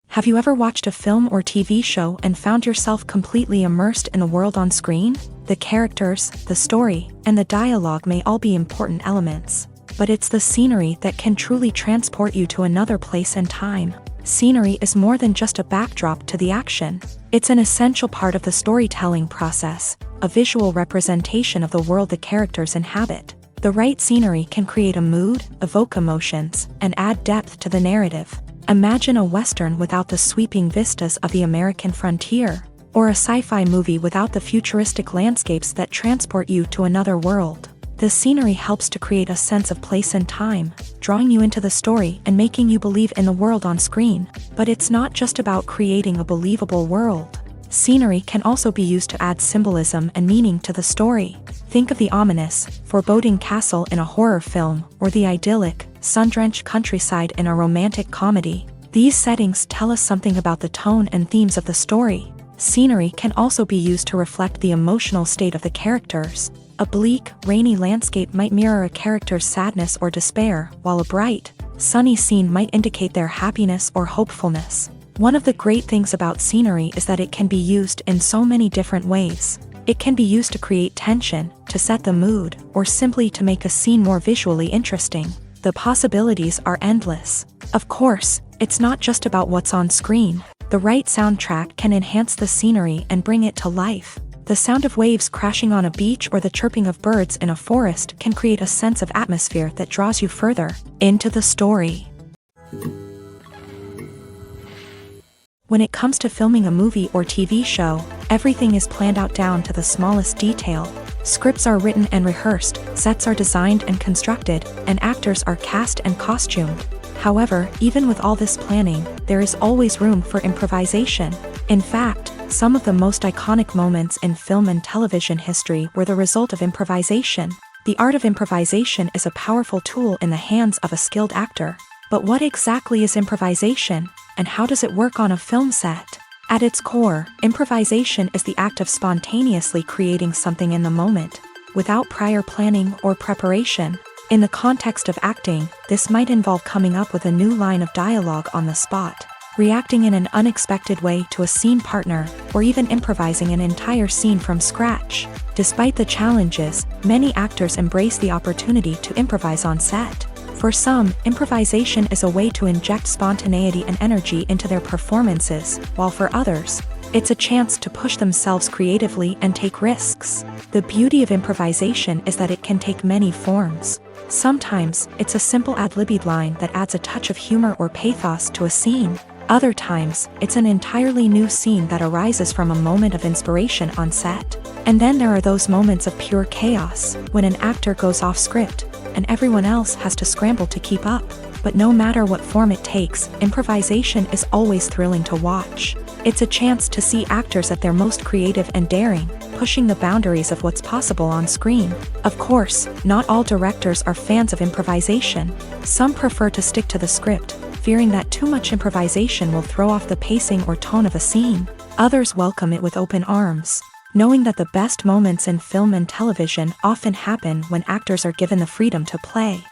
Have you ever watched a film or TV show and found yourself completely immersed in the world on screen? The characters, the story, and the dialogue may all be important elements, but it's the scenery that can truly transport you to another place and time. Scenery is more than just a backdrop to the action. It's an essential part of the storytelling process, a visual representation of the world the characters inhabit. The right scenery can create a mood, evoke emotions, and add depth to the narrative. Imagine a Western without the sweeping vistas of the American frontier, or a sci-fi movie without the futuristic landscapes that transport you to another world. The scenery helps to create a sense of place and time, drawing you into the story and making you believe in the world on screen. But it's not just about creating a believable world. Scenery can also be used to add symbolism and meaning to the story. Think of the ominous, foreboding castle in a horror film, or the idyllic, sun-drenched countryside in a romantic comedy. These settings tell us something about the tone and themes of the story. Scenery can also be used to reflect the emotional state of the characters. A bleak, rainy landscape might mirror a character's sadness or despair, while a bright, sunny scene might indicate their happiness or hopefulness. One of the great things about scenery is that it can be used in so many different ways. It can be used to create tension, to set the mood, or simply to make a scene more visually interesting. The possibilities are endless. Of course, it's not just about what's on screen. The right soundtrack can enhance the scenery and bring it to life. The sound of waves crashing on a beach or the chirping of birds in a forest can create a sense of atmosphere that draws you further into the story. When it comes to filming a movie or TV show, everything is planned out down to the smallest detail. Scripts are written and rehearsed, sets are designed and constructed, and actors are cast and costumed. However, even with all this planning, there is always room for improvisation. In fact, some of the most iconic moments in film and television history were the result of improvisation. The art of improvisation is a powerful tool in the hands of a skilled actor. But what exactly is improvisation, and how does it work on a film set? At its core, improvisation is the act of spontaneously creating something in the moment, without prior planning or preparation. In the context of acting, this might involve coming up with a new line of dialogue on the spot, reacting in an unexpected way to a scene partner, or even improvising an entire scene from scratch. Despite the challenges, many actors embrace the opportunity to improvise on set. For some, improvisation is a way to inject spontaneity and energy into their performances, while for others, it's a chance to push themselves creatively and take risks. The beauty of improvisation is that it can take many forms. Sometimes, it's a simple ad-libbed line that adds a touch of humor or pathos to a scene. Other times, it's an entirely new scene that arises from a moment of inspiration on set. And then there are those moments of pure chaos, when an actor goes off script, and everyone else has to scramble to keep up. But no matter what form it takes, improvisation is always thrilling to watch. It's a chance to see actors at their most creative and daring, pushing the boundaries of what's possible on screen. Of course, not all directors are fans of improvisation. Some prefer to stick to the script, fearing that too much improvisation will throw off the pacing or tone of a scene. Others welcome it with open arms, knowing that the best moments in film and television often happen when actors are given the freedom to play.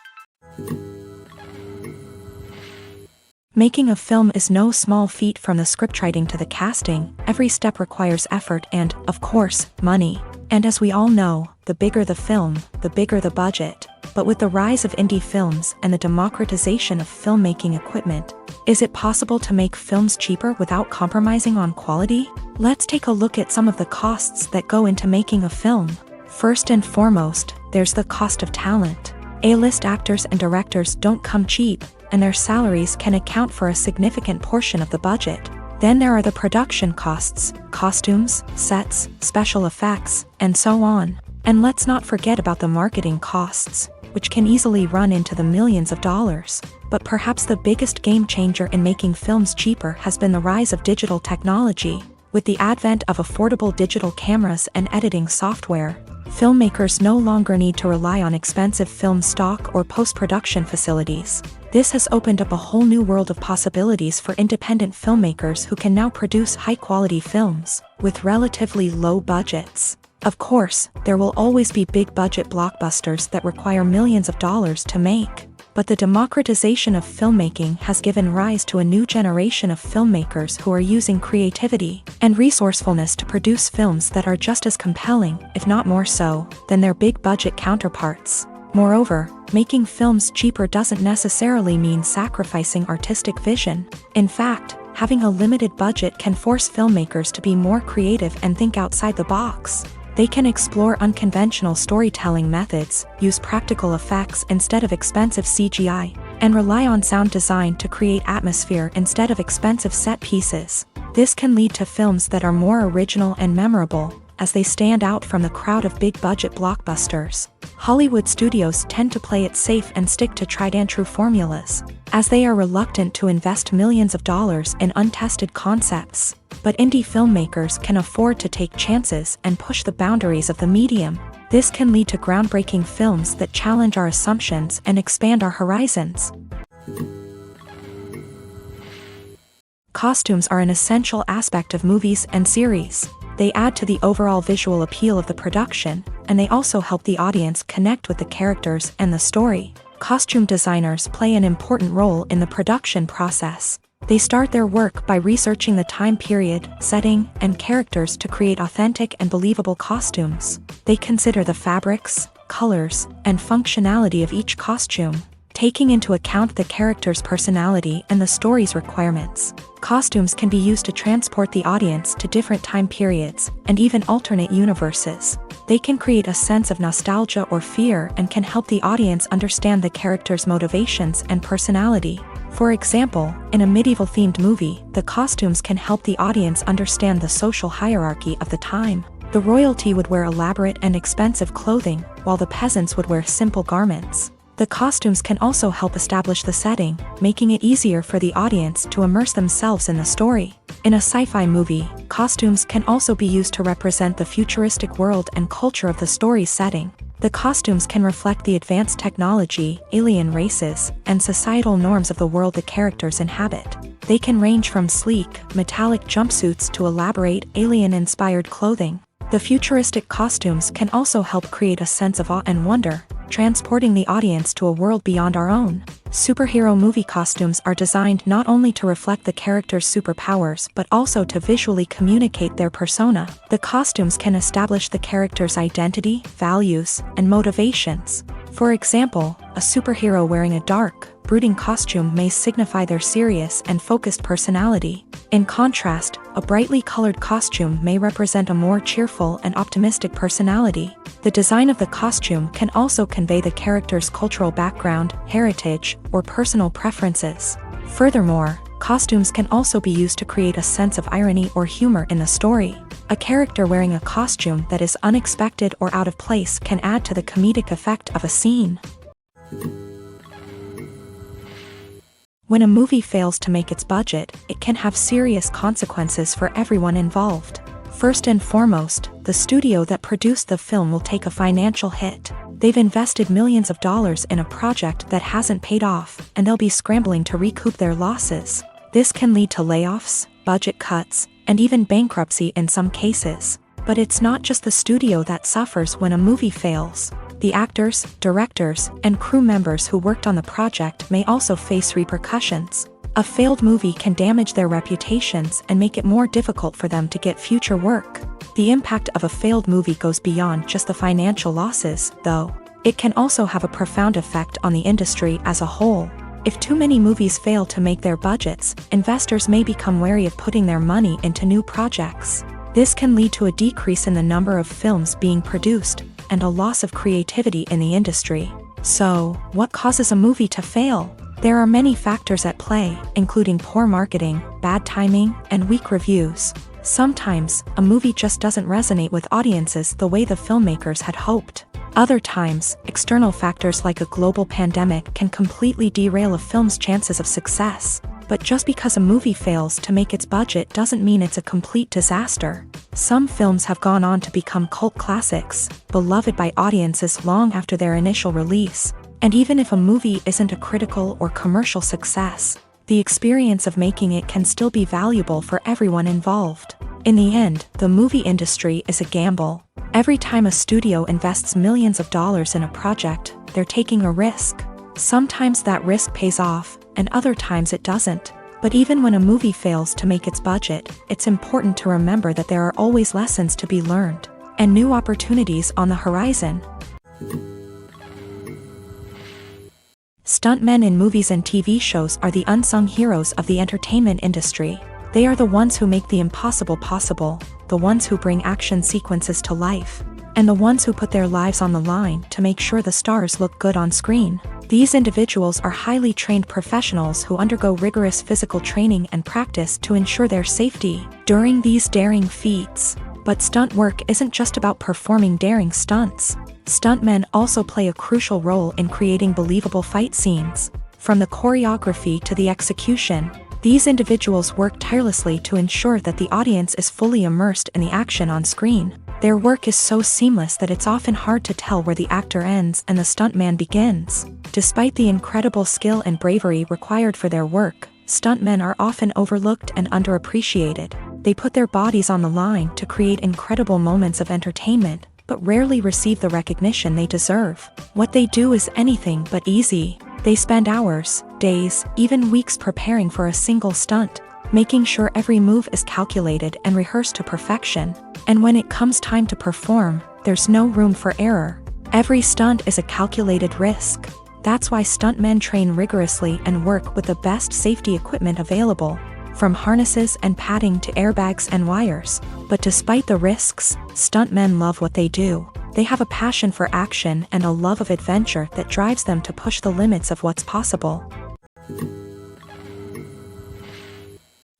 Making a film is no small feat. From the scriptwriting to the casting, every step requires effort and, of course, money. And as we all know, the bigger the film, the bigger the budget. But with the rise of indie films and the democratization of filmmaking equipment, is it possible to make films cheaper without compromising on quality? Let's take a look at some of the costs that go into making a film. First and foremost, there's the cost of talent. A-list actors and directors don't come cheap, and their salaries can account for a significant portion of the budget. Then there are the production costs, costumes, sets, special effects, and so on. And let's not forget about the marketing costs, which can easily run into the millions of dollars. But perhaps the biggest game changer in making films cheaper has been the rise of digital technology. With the advent of affordable digital cameras and editing software, filmmakers no longer need to rely on expensive film stock or post-production facilities. This has opened up a whole new world of possibilities for independent filmmakers who can now produce high-quality films with relatively low budgets. Of course, there will always be big-budget blockbusters that require millions of dollars to make. But the democratization of filmmaking has given rise to a new generation of filmmakers who are using creativity and resourcefulness to produce films that are just as compelling, if not more so, than their big-budget counterparts. Moreover, making films cheaper doesn't necessarily mean sacrificing artistic vision. In fact, having a limited budget can force filmmakers to be more creative and think outside the box. They can explore unconventional storytelling methods, use practical effects instead of expensive CGI, and rely on sound design to create atmosphere instead of expensive set pieces. This can lead to films that are more original and memorable, as they stand out from the crowd of big-budget blockbusters. Hollywood studios tend to play it safe and stick to tried-and-true formulas, as they are reluctant to invest millions of dollars in untested concepts. But indie filmmakers can afford to take chances and push the boundaries of the medium. This can lead to groundbreaking films that challenge our assumptions and expand our horizons. Costumes are an essential aspect of movies and series. They add to the overall visual appeal of the production, and they also help the audience connect with the characters and the story. Costume designers play an important role in the production process. They start their work by researching the time period, setting, and characters to create authentic and believable costumes. They consider the fabrics, colors, and functionality of each costume, taking into account the character's personality and the story's requirements. Costumes can be used to transport the audience to different time periods and even alternate universes. They can create a sense of nostalgia or fear and can help the audience understand the character's motivations and personality. For example, in a medieval-themed movie, the costumes can help the audience understand the social hierarchy of the time. The royalty would wear elaborate and expensive clothing, while the peasants would wear simple garments. The costumes can also help establish the setting, making it easier for the audience to immerse themselves in the story. In a sci-fi movie, costumes can also be used to represent the futuristic world and culture of the story's setting. The costumes can reflect the advanced technology, alien races, and societal norms of the world the characters inhabit. They can range from sleek, metallic jumpsuits to elaborate, alien-inspired clothing. The futuristic costumes can also help create a sense of awe and wonder, transporting the audience to a world beyond our own. Superhero movie costumes are designed not only to reflect the character's superpowers but also to visually communicate their persona. The costumes can establish the character's identity, values, and motivations. For example, a superhero wearing a dark, brooding costume may signify their serious and focused personality. In contrast, a brightly colored costume may represent a more cheerful and optimistic personality. The design of the costume can also convey the character's cultural background, heritage, or personal preferences. Furthermore, costumes can also be used to create a sense of irony or humor in the story. A character wearing a costume that is unexpected or out of place can add to the comedic effect of a scene. When a movie fails to make its budget, it can have serious consequences for everyone involved. First and foremost, the studio that produced the film will take a financial hit. They've invested millions of dollars in a project that hasn't paid off, and they'll be scrambling to recoup their losses. This can lead to layoffs, budget cuts, and even bankruptcy in some cases. But it's not just the studio that suffers when a movie fails. The actors, directors, and crew members who worked on the project may also face repercussions. A failed movie can damage their reputations and make it more difficult for them to get future work. The impact of a failed movie goes beyond just the financial losses, though. It can also have a profound effect on the industry as a whole. If too many movies fail to make their budgets, investors may become wary of putting their money into new projects. This can lead to a decrease in the number of films being produced, and a loss of creativity in the industry. So, what causes a movie to fail? There are many factors at play, including poor marketing, bad timing, and weak reviews. Sometimes, a movie just doesn't resonate with audiences the way the filmmakers had hoped. Other times, external factors like a global pandemic can completely derail a film's chances of success. But just because a movie fails to make its budget doesn't mean it's a complete disaster. Some films have gone on to become cult classics, beloved by audiences long after their initial release. And even if a movie isn't a critical or commercial success, the experience of making it can still be valuable for everyone involved. In the end, the movie industry is a gamble. Every time a studio invests millions of dollars in a project, they're taking a risk. Sometimes that risk pays off, and other times it doesn't. But even when a movie fails to make its budget, it's important to remember that there are always lessons to be learned, and new opportunities on the horizon. Stuntmen in movies and TV shows are the unsung heroes of the entertainment industry. They are the ones who make the impossible possible, the ones who bring action sequences to life, and the ones who put their lives on the line to make sure the stars look good on screen. These individuals are highly trained professionals who undergo rigorous physical training and practice to ensure their safety during these daring feats. But stunt work isn't just about performing daring stunts. Stuntmen also play a crucial role in creating believable fight scenes. From the choreography to the execution, these individuals work tirelessly to ensure that the audience is fully immersed in the action on screen. Their work is so seamless that it's often hard to tell where the actor ends and the stuntman begins. Despite the incredible skill and bravery required for their work, Stuntmen are often overlooked and underappreciated. They put their bodies on the line to create incredible moments of entertainment, but rarely receive the recognition they deserve. What they do is anything but easy. They spend hours, days, even weeks preparing for a single stunt, making sure every move is calculated and rehearsed to perfection. And when it comes time to perform, there's no room for error. Every stunt is a calculated risk. That's why stuntmen train rigorously and work with the best safety equipment available, from harnesses and padding to airbags and wires. But despite the risks, stuntmen love what they do. They have a passion for action and a love of adventure that drives them to push the limits of what's possible.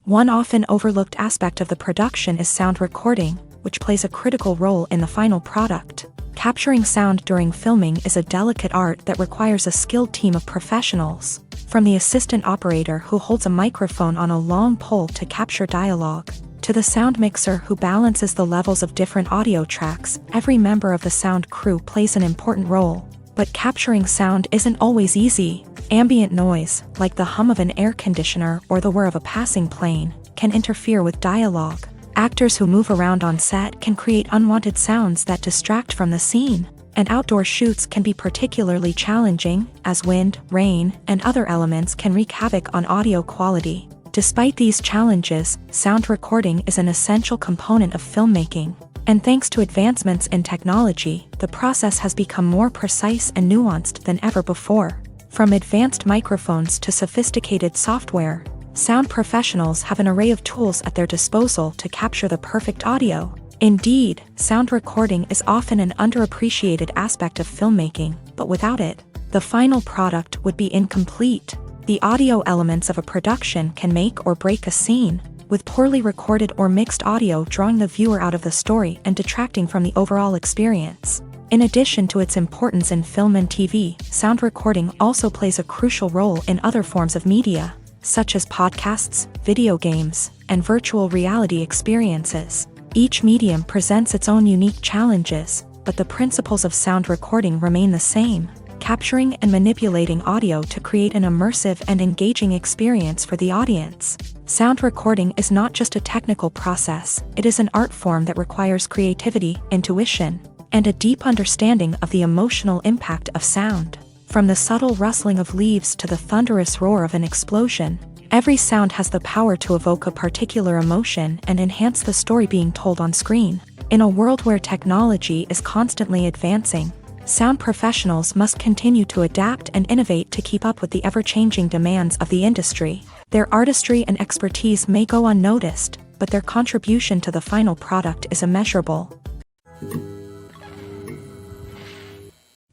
One often overlooked aspect of the production is sound recording, which plays a critical role in the final product. Capturing sound during filming is a delicate art that requires a skilled team of professionals, from the assistant operator who holds a microphone on a long pole to capture dialogue, to the sound mixer who balances the levels of different audio tracks. Every member of the sound crew plays an important role. But capturing sound isn't always easy. Ambient noise, like the hum of an air conditioner or the whir of a passing plane, can interfere with dialogue. Actors who move around on set can create unwanted sounds that distract from the scene. And outdoor shoots can be particularly challenging, as wind, rain, and other elements can wreak havoc on audio quality. Despite these challenges, sound recording is an essential component of filmmaking. And thanks to advancements in technology, the process has become more precise and nuanced than ever before. From advanced microphones to sophisticated software, sound professionals have an array of tools at their disposal to capture the perfect audio. Indeed, sound recording is often an underappreciated aspect of filmmaking, but without it, the final product would be incomplete. The audio elements of a production can make or break a scene, with poorly recorded or mixed audio drawing the viewer out of the story and detracting from the overall experience. In addition to its importance in film and TV, sound recording also plays a crucial role in other forms of media, such as podcasts, video games, and virtual reality experiences. Each medium presents its own unique challenges, but the principles of sound recording remain the same: capturing and manipulating audio to create an immersive and engaging experience for the audience. Sound recording is not just a technical process, it is an art form that requires creativity, intuition, and a deep understanding of the emotional impact of sound. From the subtle rustling of leaves to the thunderous roar of an explosion, every sound has the power to evoke a particular emotion and enhance the story being told on screen. In a world where technology is constantly advancing, sound professionals must continue to adapt and innovate to keep up with the ever-changing demands of the industry. Their artistry and expertise may go unnoticed, but their contribution to the final product is immeasurable.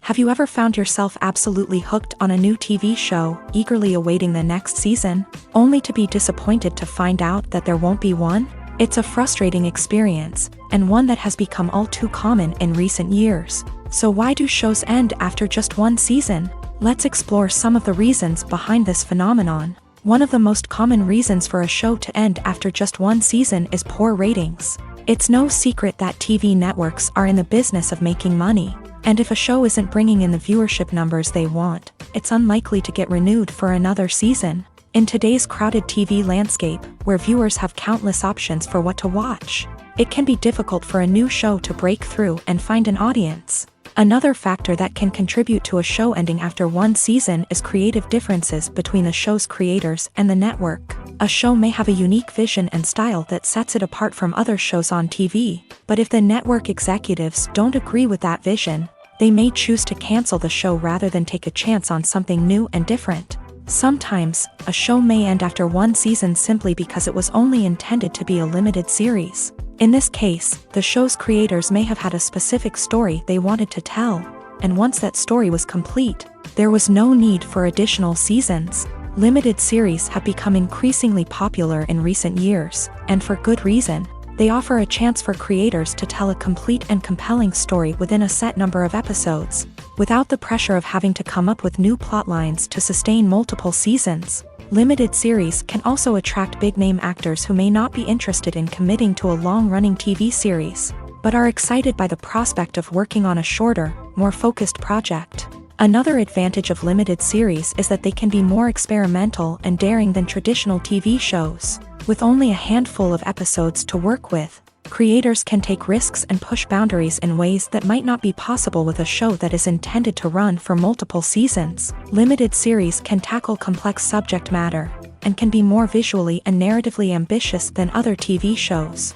Have you ever found yourself absolutely hooked on a new TV show, eagerly awaiting the next season, only to be disappointed to find out that there won't be one? It's a frustrating experience, and one that has become all too common in recent years. So why do shows end after just one season? Let's explore some of the reasons behind this phenomenon. One of the most common reasons for a show to end after just one season is poor ratings. It's no secret that TV networks are in the business of making money. And if a show isn't bringing in the viewership numbers they want, it's unlikely to get renewed for another season. In today's crowded TV landscape, where viewers have countless options for what to watch, it can be difficult for a new show to break through and find an audience. Another factor that can contribute to a show ending after one season is creative differences between the show's creators and the network. A show may have a unique vision and style that sets it apart from other shows on TV, but if the network executives don't agree with that vision, they may choose to cancel the show rather than take a chance on something new and different. Sometimes, a show may end after one season simply because it was only intended to be a limited series. In this case, the show's creators may have had a specific story they wanted to tell, and once that story was complete, there was no need for additional seasons. Limited series have become increasingly popular in recent years, and for good reason. They offer a chance for creators to tell a complete and compelling story within a set number of episodes, without the pressure of having to come up with new plotlines to sustain multiple seasons. Limited series can also attract big-name actors who may not be interested in committing to a long-running TV series, but are excited by the prospect of working on a shorter, more focused project. Another advantage of limited series is that they can be more experimental and daring than traditional TV shows. With only a handful of episodes to work with, creators can take risks and push boundaries in ways that might not be possible with a show that is intended to run for multiple seasons. Limited series can tackle complex subject matter, and can be more visually and narratively ambitious than other TV shows.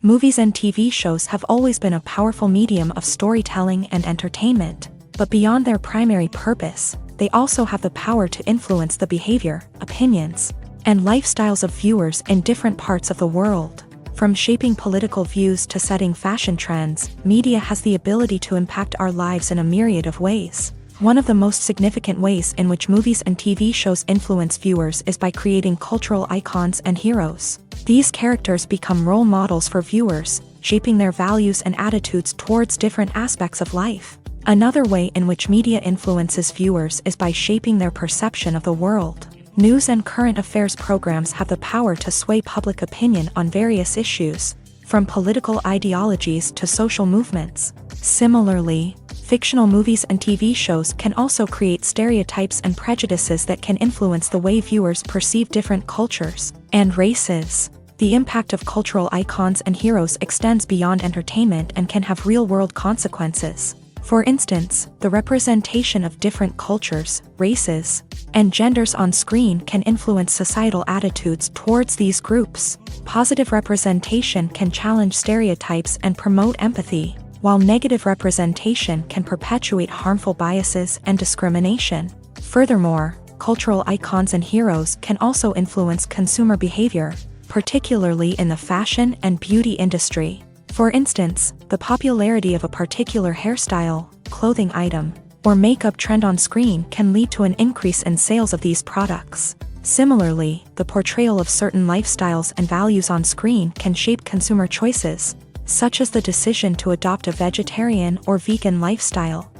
Movies and TV shows have always been a powerful medium of storytelling and entertainment, but beyond their primary purpose, they also have the power to influence the behavior, opinions, and lifestyles of viewers in different parts of the world. From shaping political views to setting fashion trends, media has the ability to impact our lives in a myriad of ways. One of the most significant ways in which movies and TV shows influence viewers is by creating cultural icons and heroes. These characters become role models for viewers, shaping their values and attitudes towards different aspects of life. Another way in which media influences viewers is by shaping their perception of the world. News and current affairs programs have the power to sway public opinion on various issues, from political ideologies to social movements. Similarly, fictional movies and TV shows can also create stereotypes and prejudices that can influence the way viewers perceive different cultures and races. The impact of cultural icons and heroes extends beyond entertainment and can have real-world consequences. For instance, the representation of different cultures, races, and genders on screen can influence societal attitudes towards these groups. Positive representation can challenge stereotypes and promote empathy, while negative representation can perpetuate harmful biases and discrimination. Furthermore, cultural icons and heroes can also influence consumer behavior, particularly in the fashion and beauty industry. For instance, the popularity of a particular hairstyle, clothing item, or makeup trend on screen can lead to an increase in sales of these products. Similarly, the portrayal of certain lifestyles and values on screen can shape consumer choices, such as the decision to adopt a vegetarian or vegan lifestyle.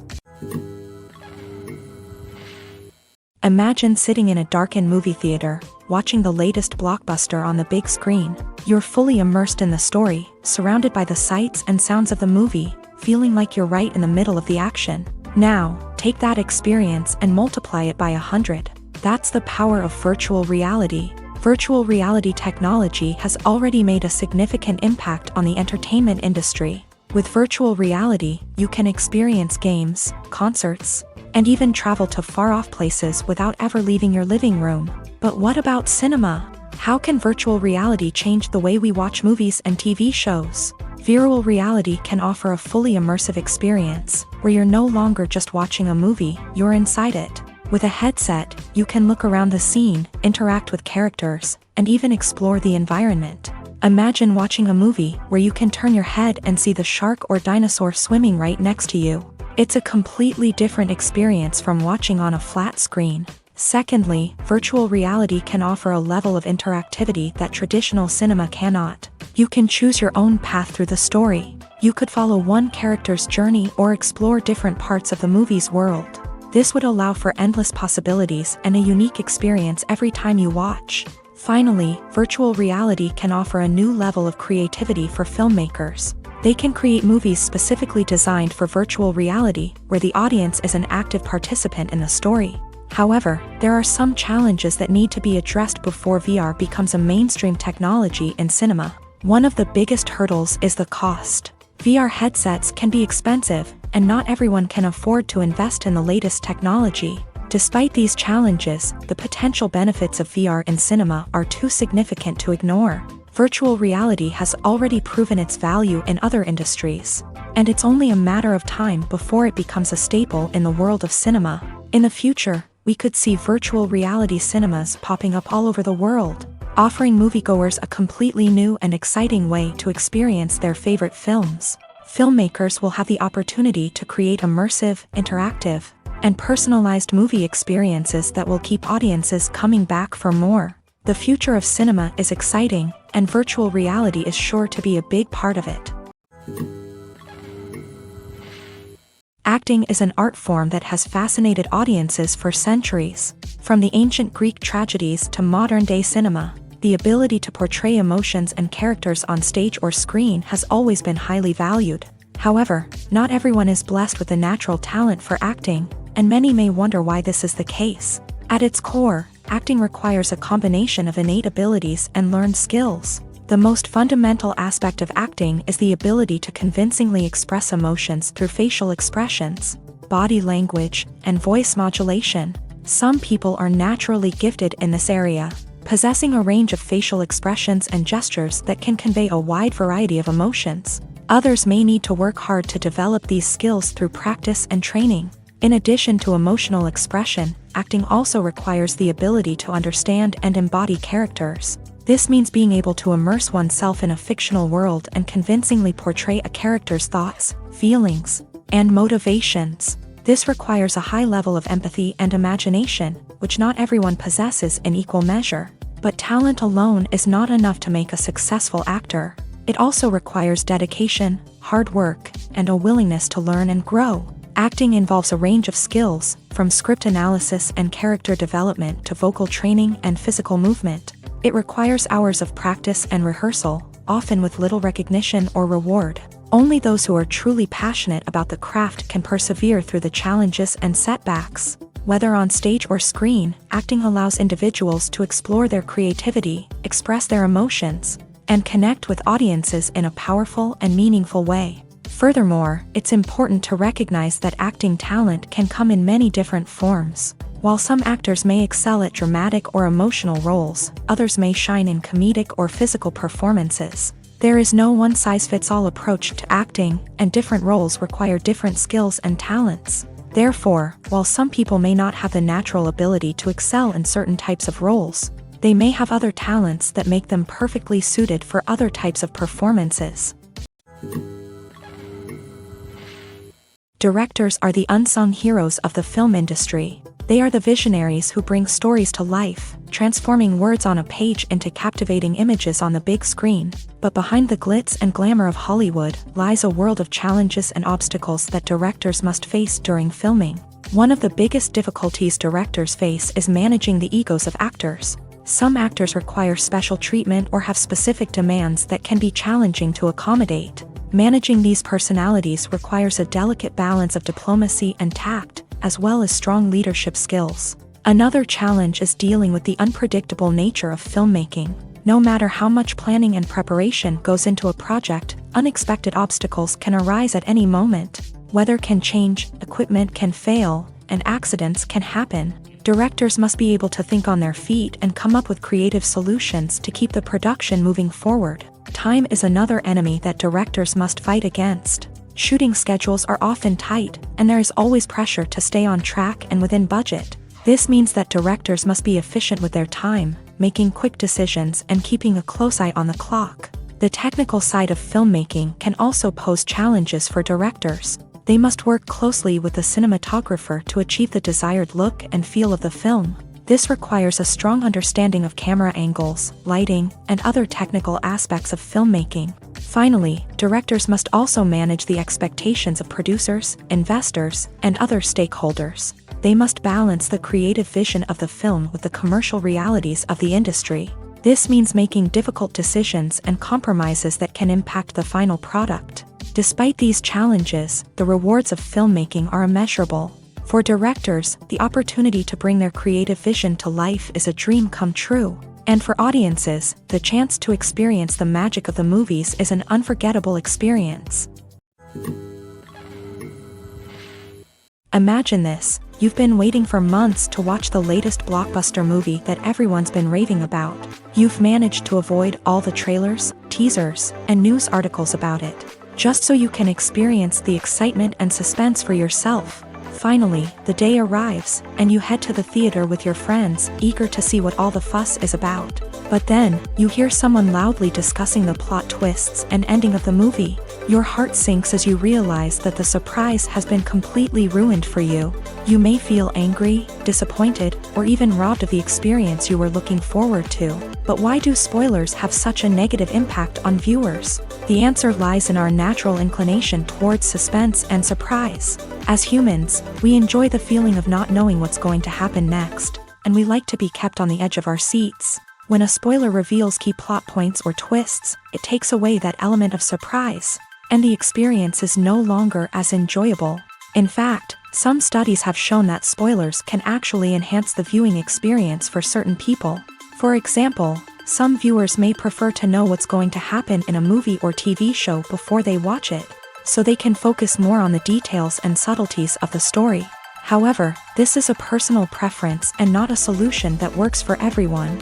Imagine sitting in a darkened movie theater, watching the latest blockbuster on the big screen. You're fully immersed in the story, surrounded by the sights and sounds of the movie, feeling like you're right in the middle of the action. Now, take that experience and multiply it by 100. That's the power of virtual reality. Virtual reality technology has already made a significant impact on the entertainment industry. With virtual reality, you can experience games, concerts, and even travel to far-off places without ever leaving your living room. But what about cinema? How can virtual reality change the way we watch movies and TV shows? Virtual reality can offer a fully immersive experience, where you're no longer just watching a movie, you're inside it. With a headset, you can look around the scene, interact with characters, and even explore the environment. Imagine watching a movie where you can turn your head and see the shark or dinosaur swimming right next to you. It's a completely different experience from watching on a flat screen. Secondly, virtual reality can offer a level of interactivity that traditional cinema cannot. You can choose your own path through the story. You could follow one character's journey or explore different parts of the movie's world. This would allow for endless possibilities and a unique experience every time you watch. Finally, virtual reality can offer a new level of creativity for filmmakers. They can create movies specifically designed for virtual reality, where the audience is an active participant in the story. However, there are some challenges that need to be addressed before VR becomes a mainstream technology in cinema. One of the biggest hurdles is the cost. VR headsets can be expensive, and not everyone can afford to invest in the latest technology. Despite these challenges, the potential benefits of VR in cinema are too significant to ignore. Virtual reality has already proven its value in other industries, and it's only a matter of time before it becomes a staple in the world of cinema. In the future, we could see virtual reality cinemas popping up all over the world, offering moviegoers a completely new and exciting way to experience their favorite films. Filmmakers will have the opportunity to create immersive, interactive, and personalized movie experiences that will keep audiences coming back for more. The future of cinema is exciting, and virtual reality is sure to be a big part of it. Acting is an art form that has fascinated audiences for centuries. From the ancient Greek tragedies to modern-day cinema, the ability to portray emotions and characters on stage or screen has always been highly valued. However, not everyone is blessed with a natural talent for acting, and many may wonder why this is the case. At its core, acting requires a combination of innate abilities and learned skills. The most fundamental aspect of acting is the ability to convincingly express emotions through facial expressions, body language, and voice modulation. Some people are naturally gifted in this area, possessing a range of facial expressions and gestures that can convey a wide variety of emotions. Others may need to work hard to develop these skills through practice and training. In addition to emotional expression, acting also requires the ability to understand and embody characters. This means being able to immerse oneself in a fictional world and convincingly portray a character's thoughts, feelings, and motivations. This requires a high level of empathy and imagination, which not everyone possesses in equal measure. But talent alone is not enough to make a successful actor. It also requires dedication, hard work, and a willingness to learn and grow. Acting involves a range of skills, from script analysis and character development to vocal training and physical movement. It requires hours of practice and rehearsal, often with little recognition or reward. Only those who are truly passionate about the craft can persevere through the challenges and setbacks. Whether on stage or screen, acting allows individuals to explore their creativity, express their emotions, and connect with audiences in a powerful and meaningful way. Furthermore, it's important to recognize that acting talent can come in many different forms. While some actors may excel at dramatic or emotional roles, others may shine in comedic or physical performances. There is no one-size-fits-all approach to acting, and different roles require different skills and talents. Therefore, while some people may not have the natural ability to excel in certain types of roles, they may have other talents that make them perfectly suited for other types of performances. Directors are the unsung heroes of the film industry. They are the visionaries who bring stories to life, transforming words on a page into captivating images on the big screen. But behind the glitz and glamour of Hollywood lies a world of challenges and obstacles that directors must face during filming. One of the biggest difficulties directors face is managing the egos of actors. Some actors require special treatment or have specific demands that can be challenging to accommodate. Managing these personalities requires a delicate balance of diplomacy and tact, as well as strong leadership skills. Another challenge is dealing with the unpredictable nature of filmmaking. No matter how much planning and preparation goes into a project, unexpected obstacles can arise at any moment. Weather can change, equipment can fail, and accidents can happen. Directors must be able to think on their feet and come up with creative solutions to keep the production moving forward. Time is another enemy that directors must fight against. Shooting schedules are often tight, and there is always pressure to stay on track and within budget. This means that directors must be efficient with their time, making quick decisions and keeping a close eye on the clock. The technical side of filmmaking can also pose challenges for directors. They must work closely with the cinematographer to achieve the desired look and feel of the film. This requires a strong understanding of camera angles, lighting, and other technical aspects of filmmaking. Finally, directors must also manage the expectations of producers, investors, and other stakeholders. They must balance the creative vision of the film with the commercial realities of the industry. This means making difficult decisions and compromises that can impact the final product. Despite these challenges, the rewards of filmmaking are immeasurable. For directors, the opportunity to bring their creative vision to life is a dream come true. And for audiences, the chance to experience the magic of the movies is an unforgettable experience. Imagine this: you've been waiting for months to watch the latest blockbuster movie that everyone's been raving about. You've managed to avoid all the trailers, teasers, and news articles about it, just so you can experience the excitement and suspense for yourself. Finally, the day arrives, and you head to the theater with your friends, eager to see what all the fuss is about. But then, you hear someone loudly discussing the plot twists and ending of the movie. Your heart sinks as you realize that the surprise has been completely ruined for you. You may feel angry, disappointed, or even robbed of the experience you were looking forward to. But why do spoilers have such a negative impact on viewers? The answer lies in our natural inclination towards suspense and surprise. As humans, we enjoy the feeling of not knowing what's going to happen next, and we like to be kept on the edge of our seats. When a spoiler reveals key plot points or twists, it takes away that element of surprise. and the experience is no longer as enjoyable. In fact, some studies have shown that spoilers can actually enhance the viewing experience for certain people. For example, some viewers may prefer to know what's going to happen in a movie or TV show before they watch it, so they can focus more on the details and subtleties of the story. However, this is a personal preference and not a solution that works for everyone.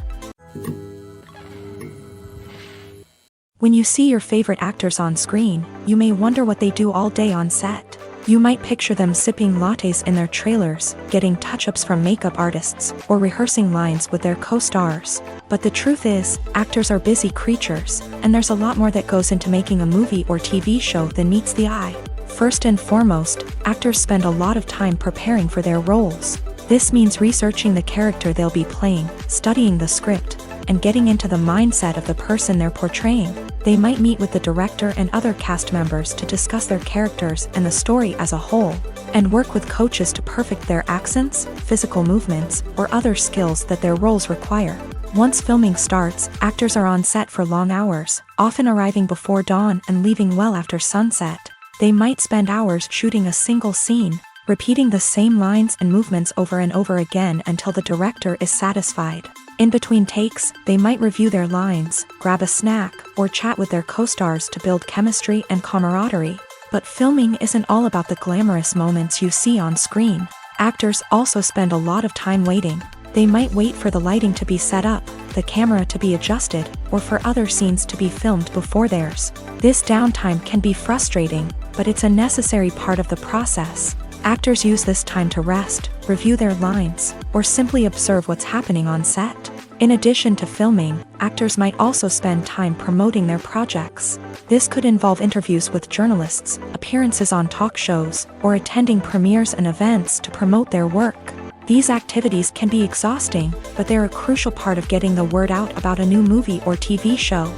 When you see your favorite actors on screen, you may wonder what they do all day on set. You might picture them sipping lattes in their trailers, getting touch-ups from makeup artists, or rehearsing lines with their co-stars. But the truth is, actors are busy creatures, and there's a lot more that goes into making a movie or TV show than meets the eye. First and foremost, actors spend a lot of time preparing for their roles. This means researching the character they'll be playing, studying the script, and getting into the mindset of the person they're portraying. They might meet with the director and other cast members to discuss their characters and the story as a whole, and work with coaches to perfect their accents, physical movements, or other skills that their roles require. Once filming starts, actors are on set for long hours, often arriving before dawn and leaving well after sunset. They might spend hours shooting a single scene, repeating the same lines and movements over and over again until the director is satisfied. In between takes, they might review their lines, grab a snack, or chat with their co-stars to build chemistry and camaraderie. But filming isn't all about the glamorous moments you see on screen. Actors also spend a lot of time waiting. They might wait for the lighting to be set up, the camera to be adjusted, or for other scenes to be filmed before theirs. This downtime can be frustrating, but it's a necessary part of the process. Actors use this time to rest, review their lines, or simply observe what's happening on set. In addition to filming, actors might also spend time promoting their projects. This could involve interviews with journalists, appearances on talk shows, or attending premieres and events to promote their work. These activities can be exhausting, but they're a crucial part of getting the word out about a new movie or TV show.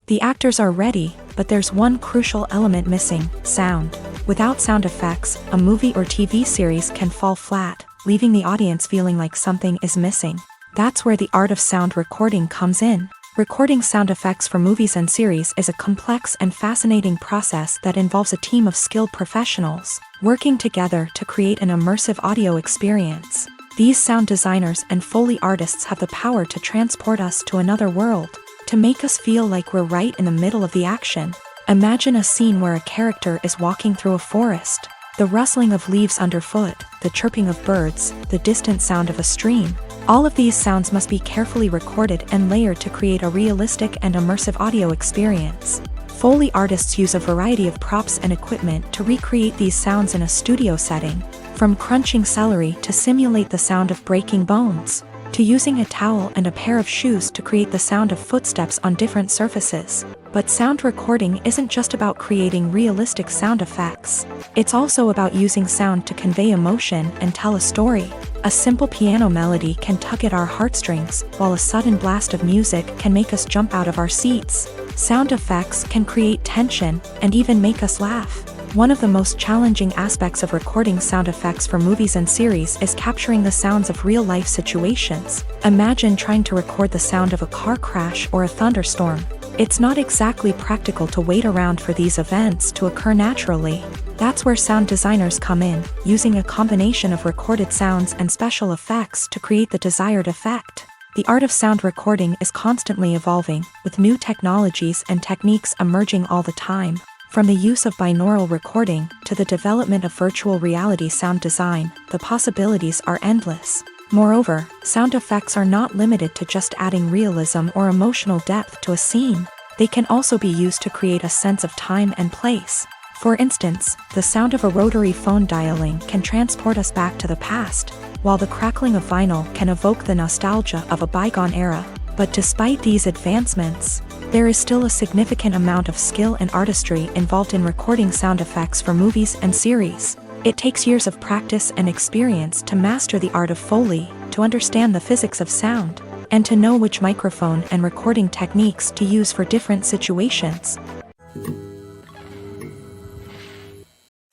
The actors are ready, but there's one crucial element missing: sound. Without sound effects, a movie or TV series can fall flat, leaving the audience feeling like something is missing. That's where the art of sound recording comes in. Recording sound effects for movies and series is a complex and fascinating process that involves a team of skilled professionals working together to create an immersive audio experience. These sound designers and Foley artists have the power to transport us to another world, to make us feel like we're right in the middle of the action. Imagine a scene where a character is walking through a forest. The rustling of leaves underfoot, the chirping of birds, the distant sound of a stream. All of these sounds must be carefully recorded and layered to create a realistic and immersive audio experience. Foley artists use a variety of props and equipment to recreate these sounds in a studio setting, from crunching celery to simulate the sound of breaking bones, to using a towel and a pair of shoes to create the sound of footsteps on different surfaces. But sound recording isn't just about creating realistic sound effects. It's also about using sound to convey emotion and tell a story. A simple piano melody can tug at our heartstrings, while a sudden blast of music can make us jump out of our seats. Sound effects can create tension and even make us laugh. One of the most challenging aspects of recording sound effects for movies and series is capturing the sounds of real-life situations. Imagine trying to record the sound of a car crash or a thunderstorm. It's not exactly practical to wait around for these events to occur naturally. That's where sound designers come in, using a combination of recorded sounds and special effects to create the desired effect. The art of sound recording is constantly evolving, with new technologies and techniques emerging all the time. From the use of binaural recording to the development of virtual reality sound design, the possibilities are endless. Moreover, sound effects are not limited to just adding realism or emotional depth to a scene. They can also be used to create a sense of time and place. For instance, the sound of a rotary phone dialing can transport us back to the past, while the crackling of vinyl can evoke the nostalgia of a bygone era. But despite these advancements, there is still a significant amount of skill and artistry involved in recording sound effects for movies and series. It takes years of practice and experience to master the art of Foley, to understand the physics of sound, and to know which microphone and recording techniques to use for different situations.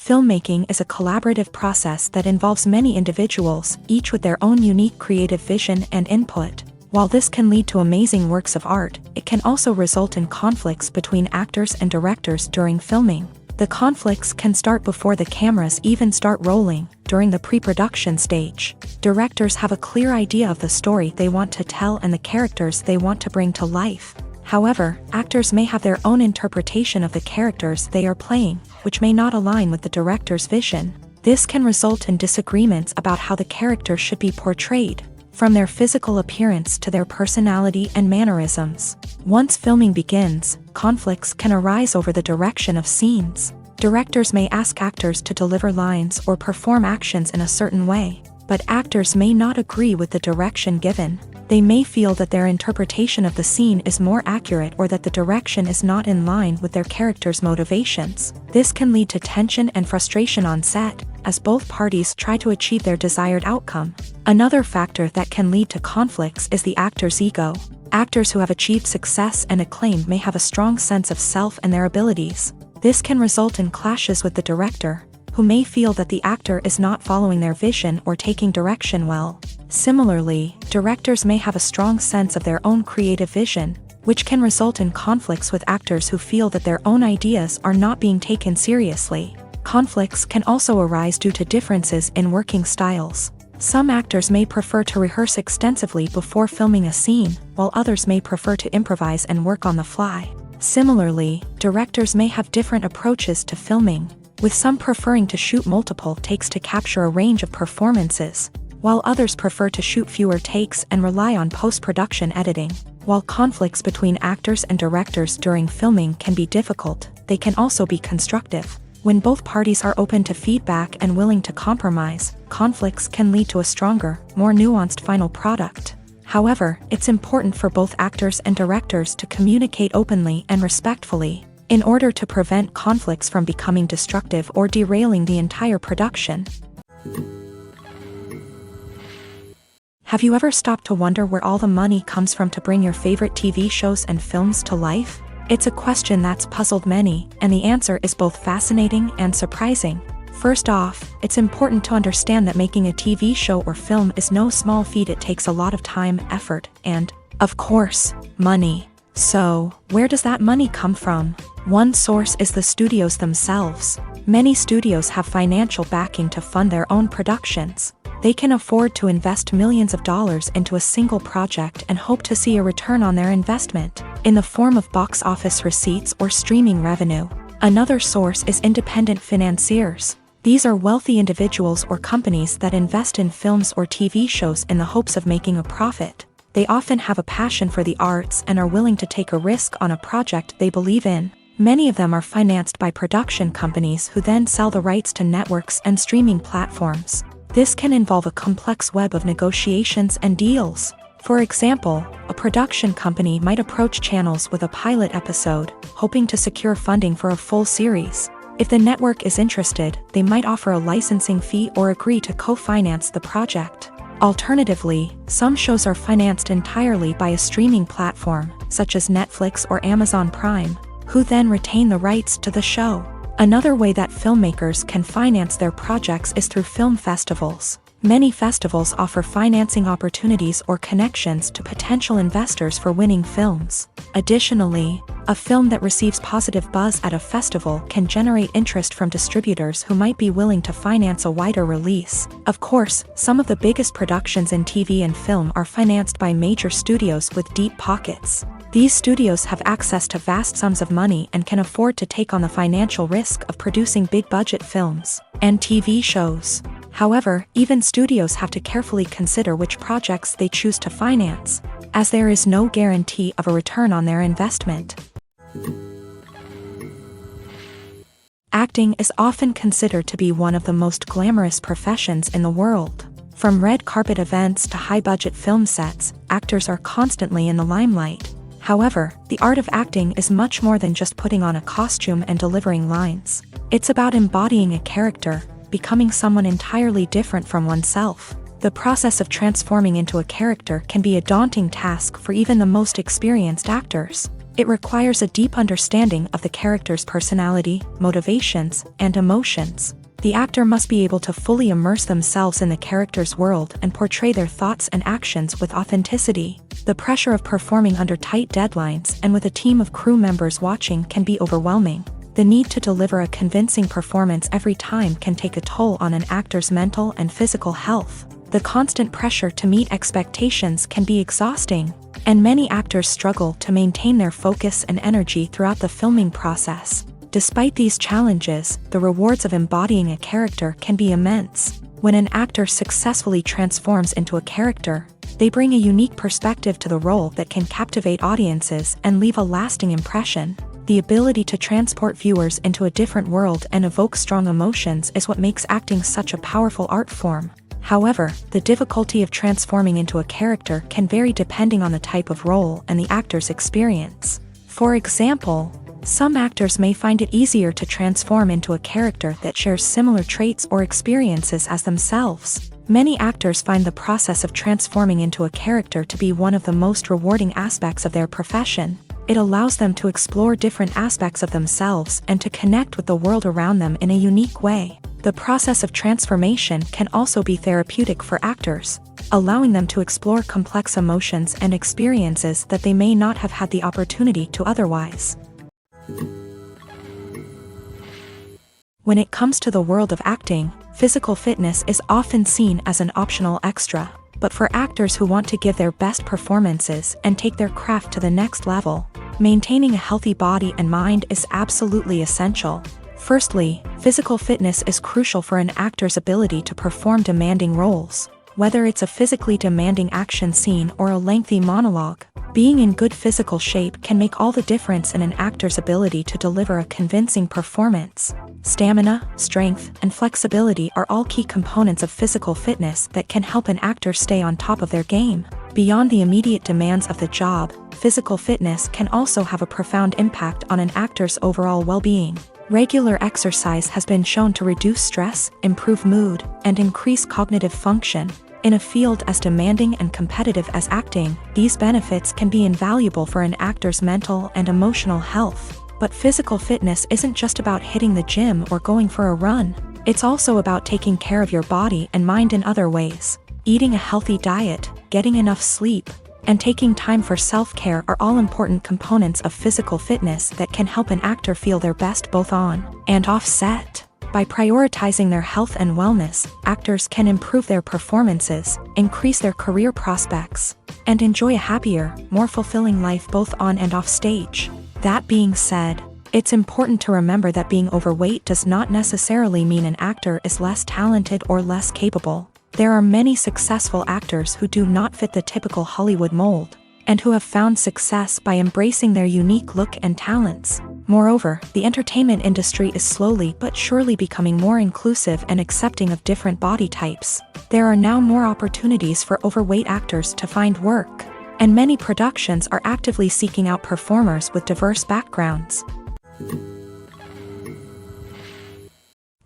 Filmmaking is a collaborative process that involves many individuals, each with their own unique creative vision and input. While this can lead to amazing works of art, it can also result in conflicts between actors and directors during filming. The conflicts can start before the cameras even start rolling, during the pre-production stage. Directors have a clear idea of the story they want to tell and the characters they want to bring to life. However, actors may have their own interpretation of the characters they are playing, which may not align with the director's vision. This can result in disagreements about how the character should be portrayed, from their physical appearance to their personality and mannerisms. Once filming begins, conflicts can arise over the direction of scenes. Directors may ask actors to deliver lines or perform actions in a certain way, but actors may not agree with the direction given. They may feel that their interpretation of the scene is more accurate or that the direction is not in line with their character's motivations. This can lead to tension and frustration on set, as both parties try to achieve their desired outcome. Another factor that can lead to conflicts is the actor's ego. Actors who have achieved success and acclaim may have a strong sense of self and their abilities. This can result in clashes with the director, who may feel that the actor is not following their vision or taking direction well. Similarly, directors may have a strong sense of their own creative vision, which can result in conflicts with actors who feel that their own ideas are not being taken seriously. Conflicts can also arise due to differences in working styles. Some actors may prefer to rehearse extensively before filming a scene, while others may prefer to improvise and work on the fly. Similarly, directors may have different approaches to filming, with some preferring to shoot multiple takes to capture a range of performances, while others prefer to shoot fewer takes and rely on post-production editing. While conflicts between actors and directors during filming can be difficult, they can also be constructive. When both parties are open to feedback and willing to compromise, conflicts can lead to a stronger, more nuanced final product. However, it's important for both actors and directors to communicate openly and respectfully, in order to prevent conflicts from becoming destructive or derailing the entire production. Have you ever stopped to wonder where all the money comes from to bring your favorite TV shows and films to life? It's a question that's puzzled many, and the answer is both fascinating and surprising. First off, it's important to understand that making a TV show or film is no small feat. It takes a lot of time, effort, and, of course, money. So, where does that money come from? One source is the studios themselves. Many studios have financial backing to fund their own productions. They can afford to invest millions of dollars into a single project and hope to see a return on their investment, in the form of box office receipts or streaming revenue. Another source is independent financiers. These are wealthy individuals or companies that invest in films or TV shows in the hopes of making a profit. They often have a passion for the arts and are willing to take a risk on a project they believe in. Many of them are financed by production companies who then sell the rights to networks and streaming platforms. This can involve a complex web of negotiations and deals. For example, a production company might approach channels with a pilot episode, hoping to secure funding for a full series. If the network is interested, they might offer a licensing fee or agree to co-finance the project. Alternatively, some shows are financed entirely by a streaming platform, such as Netflix or Amazon Prime, who then retain the rights to the show. Another way that filmmakers can finance their projects is through film festivals. Many festivals offer financing opportunities or connections to potential investors for winning films. Additionally, a film that receives positive buzz at a festival can generate interest from distributors who might be willing to finance a wider release. Of course, some of the biggest productions in TV and film are financed by major studios with deep pockets. These studios have access to vast sums of money and can afford to take on the financial risk of producing big-budget films and TV shows. However, even studios have to carefully consider which projects they choose to finance, as there is no guarantee of a return on their investment. Acting is often considered to be one of the most glamorous professions in the world. From red carpet events to high-budget film sets, actors are constantly in the limelight. However, the art of acting is much more than just putting on a costume and delivering lines. It's about embodying a character, becoming someone entirely different from oneself. The process of transforming into a character can be a daunting task for even the most experienced actors. It requires a deep understanding of the character's personality, motivations, and emotions. The actor must be able to fully immerse themselves in the character's world and portray their thoughts and actions with authenticity. The pressure of performing under tight deadlines and with a team of crew members watching can be overwhelming. The need to deliver a convincing performance every time can take a toll on an actor's mental and physical health. The constant pressure to meet expectations can be exhausting, and many actors struggle to maintain their focus and energy throughout the filming process. Despite these challenges, the rewards of embodying a character can be immense. When an actor successfully transforms into a character, they bring a unique perspective to the role that can captivate audiences and leave a lasting impression. The ability to transport viewers into a different world and evoke strong emotions is what makes acting such a powerful art form. However, the difficulty of transforming into a character can vary depending on the type of role and the actor's experience. For example, some actors may find it easier to transform into a character that shares similar traits or experiences as themselves. Many actors find the process of transforming into a character to be one of the most rewarding aspects of their profession. It allows them to explore different aspects of themselves and to connect with the world around them in a unique way. The process of transformation can also be therapeutic for actors, allowing them to explore complex emotions and experiences that they may not have had the opportunity to otherwise. When it comes to the world of acting, physical fitness is often seen as an optional extra. But for actors who want to give their best performances and take their craft to the next level, maintaining a healthy body and mind is absolutely essential. Firstly, physical fitness is crucial for an actor's ability to perform demanding roles. Whether it's a physically demanding action scene or a lengthy monologue, being in good physical shape can make all the difference in an actor's ability to deliver a convincing performance. Stamina, strength, and flexibility are all key components of physical fitness that can help an actor stay on top of their game. Beyond the immediate demands of the job, physical fitness can also have a profound impact on an actor's overall well-being. Regular exercise has been shown to reduce stress, improve mood, and increase cognitive function. In a field as demanding and competitive as acting, these benefits can be invaluable for an actor's mental and emotional health. But physical fitness isn't just about hitting the gym or going for a run. It's also about taking care of your body and mind in other ways. Eating a healthy diet, getting enough sleep, and taking time for self-care are all important components of physical fitness that can help an actor feel their best both on and off set. By prioritizing their health and wellness, actors can improve their performances, increase their career prospects, and enjoy a happier, more fulfilling life both on and off stage. That being said, it's important to remember that being overweight does not necessarily mean an actor is less talented or less capable. There are many successful actors who do not fit the typical Hollywood mold, and who have found success by embracing their unique look and talents. Moreover, the entertainment industry is slowly but surely becoming more inclusive and accepting of different body types. There are now more opportunities for overweight actors to find work, and many productions are actively seeking out performers with diverse backgrounds.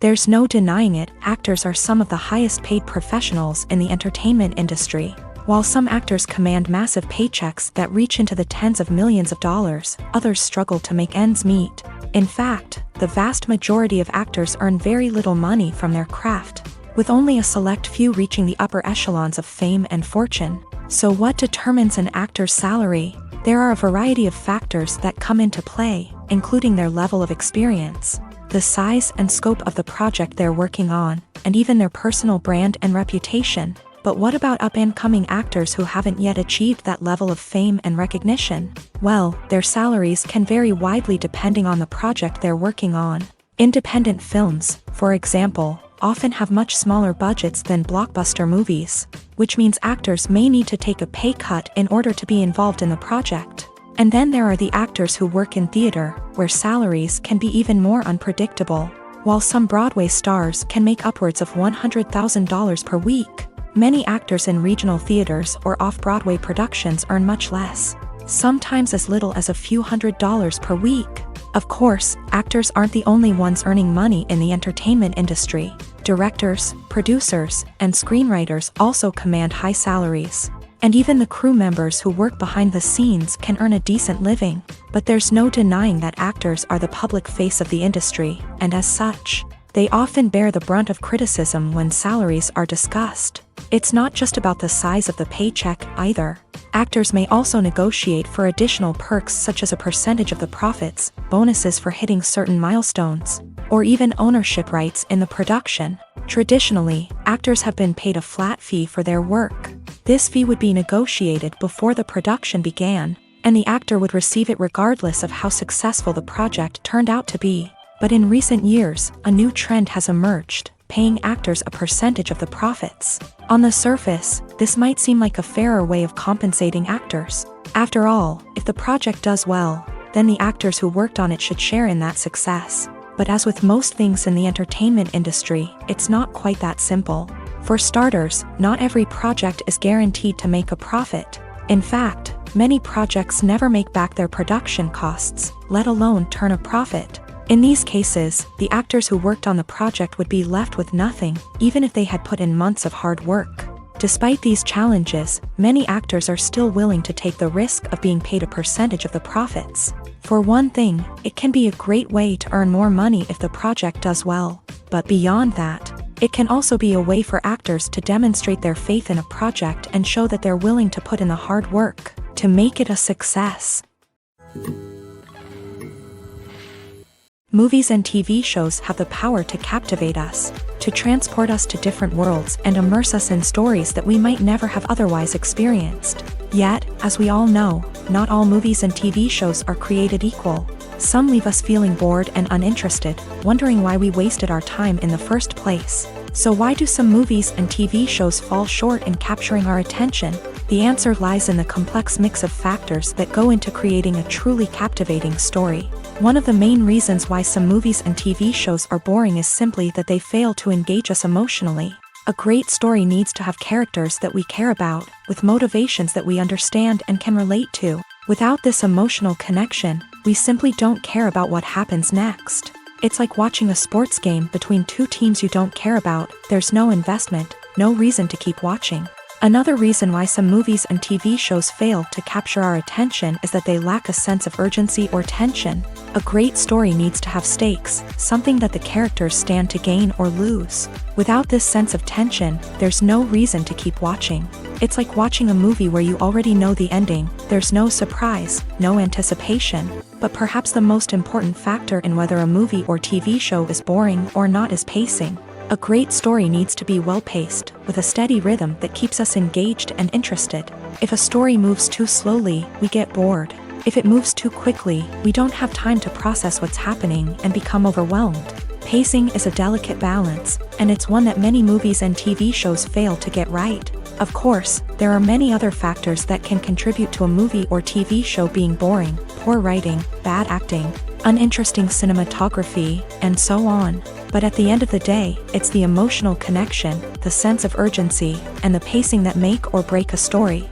There's no denying it, actors are some of the highest paid professionals in the entertainment industry. While some actors command massive paychecks that reach into the tens of millions of dollars, others struggle to make ends meet. In fact, the vast majority of actors earn very little money from their craft, with only a select few reaching the upper echelons of fame and fortune. So what determines an actor's salary? There are a variety of factors that come into play, including their level of experience, the size and scope of the project they're working on, and even their personal brand and reputation. But what about up-and-coming actors who haven't yet achieved that level of fame and recognition? Well, their salaries can vary widely depending on the project they're working on. Independent films, for example, often have much smaller budgets than blockbuster movies, which means actors may need to take a pay cut in order to be involved in the project. And then there are the actors who work in theater, where salaries can be even more unpredictable. While some Broadway stars can make upwards of $100,000 per week, many actors in regional theaters or off-Broadway productions earn much less, sometimes as little as a few $100s per week. Of course, actors aren't the only ones earning money in the entertainment industry. Directors, producers, and screenwriters also command high salaries. And even the crew members who work behind the scenes can earn a decent living. But there's no denying that actors are the public face of the industry, and as such, They often bear the brunt of criticism when salaries are discussed. It's not just about the size of the paycheck, either. Actors may also negotiate for additional perks such as a percentage of the profits, bonuses for hitting certain milestones, or even ownership rights in the production. Traditionally, actors have been paid a flat fee for their work. This fee would be negotiated before the production began, and the actor would receive it regardless of how successful the project turned out to be. But in recent years, a new trend has emerged, paying actors a percentage of the profits. On the surface, this might seem like a fairer way of compensating actors. After all, if the project does well, then the actors who worked on it should share in that success. But as with most things in the entertainment industry, it's not quite that simple. For starters, not every project is guaranteed to make a profit. In fact, many projects never make back their production costs, let alone turn a profit. In these cases, the actors who worked on the project would be left with nothing, even if they had put in months of hard work. Despite these challenges, many actors are still willing to take the risk of being paid a percentage of the profits. For one thing, it can be a great way to earn more money if the project does well. But beyond that, it can also be a way for actors to demonstrate their faith in a project and show that they're willing to put in the hard work to make it a success. Movies and TV shows have the power to captivate us, to transport us to different worlds and immerse us in stories that we might never have otherwise experienced. Yet, as we all know, not all movies and TV shows are created equal. Some leave us feeling bored and uninterested, wondering why we wasted our time in the first place. So why do some movies and TV shows fall short in capturing our attention? The answer lies in the complex mix of factors that go into creating a truly captivating story. One of the main reasons why some movies and TV shows are boring is simply that they fail to engage us emotionally. A great story needs to have characters that we care about, with motivations that we understand and can relate to. Without this emotional connection, we simply don't care about what happens next. It's like watching a sports game between two teams you don't care about. There's no investment, no reason to keep watching. Another reason why some movies and TV shows fail to capture our attention is that they lack a sense of urgency or tension. A great story needs to have stakes, something that the characters stand to gain or lose. Without this sense of tension, there's no reason to keep watching. It's like watching a movie where you already know the ending. There's no surprise, no anticipation. But perhaps the most important factor in whether a movie or TV show is boring or not is pacing. A great story needs to be well-paced, with a steady rhythm that keeps us engaged and interested. If a story moves too slowly, we get bored. If it moves too quickly, we don't have time to process what's happening and become overwhelmed. Pacing is a delicate balance, and it's one that many movies and TV shows fail to get right. Of course, there are many other factors that can contribute to a movie or TV show being boring: poor writing, bad acting, uninteresting cinematography, and so on. But at the end of the day, it's the emotional connection, the sense of urgency, and the pacing that make or break a story.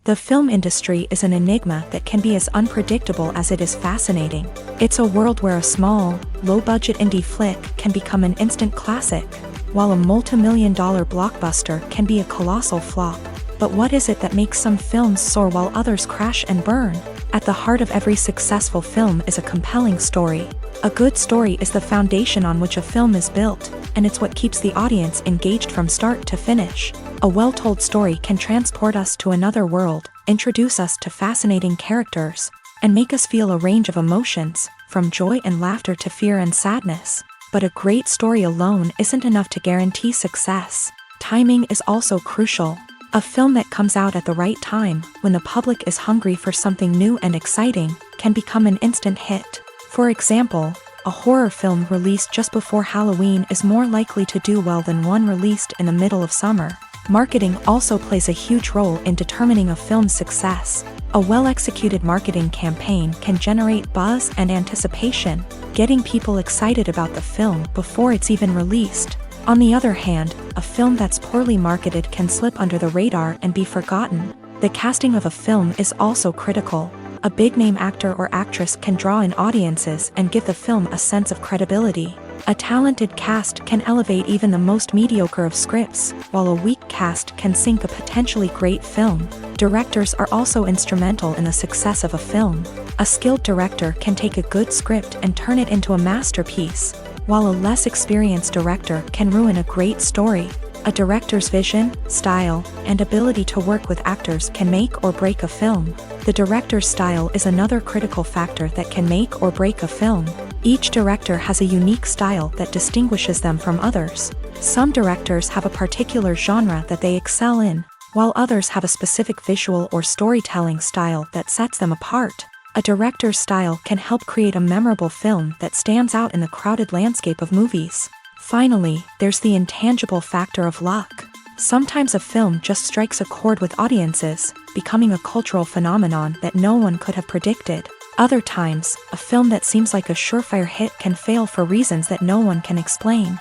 The film industry is an enigma that can be as unpredictable as it is fascinating. It's a world where a small, low-budget indie flick can become an instant classic, while a multi-million-dollar blockbuster can be a colossal flop. But what is it that makes some films soar while others crash and burn? At the heart of every successful film is a compelling story. A good story is the foundation on which a film is built, and it's what keeps the audience engaged from start to finish. A well-told story can transport us to another world, introduce us to fascinating characters, and make us feel a range of emotions, from joy and laughter to fear and sadness. But a great story alone isn't enough to guarantee success. Timing is also crucial. A film that comes out at the right time, when the public is hungry for something new and exciting, can become an instant hit. For example, a horror film released just before Halloween is more likely to do well than one released in the middle of summer. Marketing also plays a huge role in determining a film's success. A well-executed marketing campaign can generate buzz and anticipation, getting people excited about the film before it's even released. On the other hand, a film that's poorly marketed can slip under the radar and be forgotten. The casting of a film is also critical. A big-name actor or actress can draw in audiences and give the film a sense of credibility. A talented cast can elevate even the most mediocre of scripts, while a weak cast can sink a potentially great film. Directors are also instrumental in the success of a film. A skilled director can take a good script and turn it into a masterpiece, while a less experienced director can ruin a great story. A director's vision, style, and ability to work with actors can make or break a film. The director's style is another critical factor that can make or break a film. Each director has a unique style that distinguishes them from others. Some directors have a particular genre that they excel in, while others have a specific visual or storytelling style that sets them apart. A director's style can help create a memorable film that stands out in the crowded landscape of movies. Finally, there's the intangible factor of luck. Sometimes a film just strikes a chord with audiences, becoming a cultural phenomenon that no one could have predicted. Other times, a film that seems like a surefire hit can fail for reasons that no one can explain.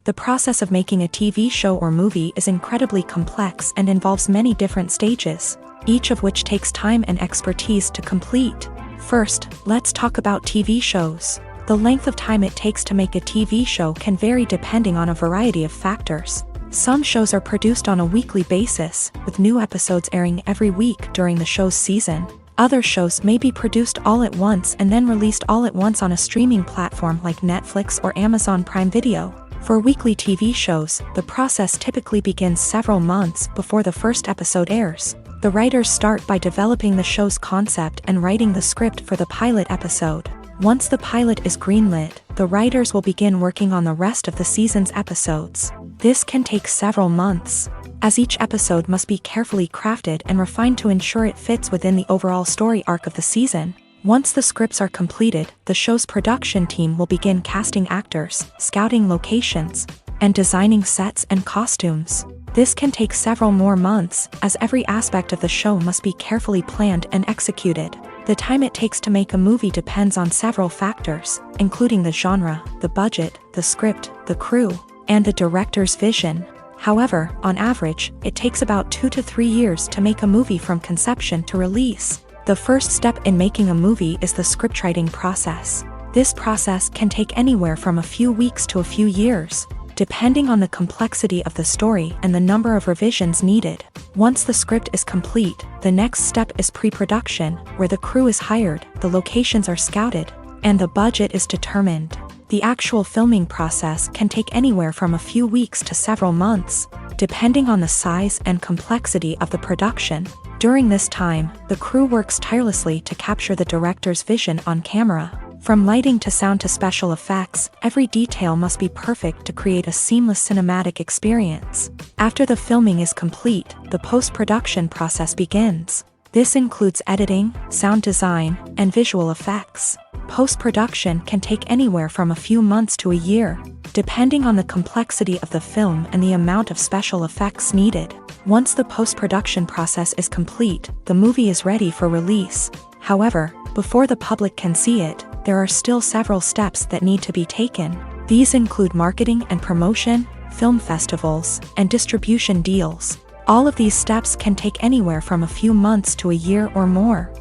The process of making a TV show or movie is incredibly complex and involves many different stages, each of which takes time and expertise to complete. First, let's talk about TV shows. The length of time it takes to make a TV show can vary depending on a variety of factors. Some shows are produced on a weekly basis, with new episodes airing every week during the show's season. Other shows may be produced all at once and then released all at once on a streaming platform like Netflix or Amazon Prime Video. For weekly TV shows, the process typically begins several months before the first episode airs. The writers start by developing the show's concept and writing the script for the pilot episode. Once the pilot is greenlit, the writers will begin working on the rest of the season's episodes. This can take several months, as each episode must be carefully crafted and refined to ensure it fits within the overall story arc of the season. Once the scripts are completed, the show's production team will begin casting actors, scouting locations, and designing sets and costumes. This can take several more months, as every aspect of the show must be carefully planned and executed. The time it takes to make a movie depends on several factors, including the genre, the budget, the script, the crew, and the director's vision. However, on average, it takes about 2 to 3 years to make a movie from conception to release. The first step in making a movie is the scriptwriting process. This process can take anywhere from a few weeks to a few years, depending on the complexity of the story and the number of revisions needed. Once the script is complete, the next step is pre-production, where the crew is hired, the locations are scouted, and the budget is determined. The actual filming process can take anywhere from a few weeks to several months, depending on the size and complexity of the production. During this time, the crew works tirelessly to capture the director's vision on camera. From lighting to sound to special effects, every detail must be perfect to create a seamless cinematic experience. After the filming is complete, the post-production process begins. This includes editing, sound design, and visual effects. Post-production can take anywhere from a few months to a year, depending on the complexity of the film and the amount of special effects needed. Once the post-production process is complete, the movie is ready for release. However, before the public can see it, there are still several steps that need to be taken. These include marketing and promotion, film festivals, and distribution deals. All of these steps can take anywhere from a few months to a year or more.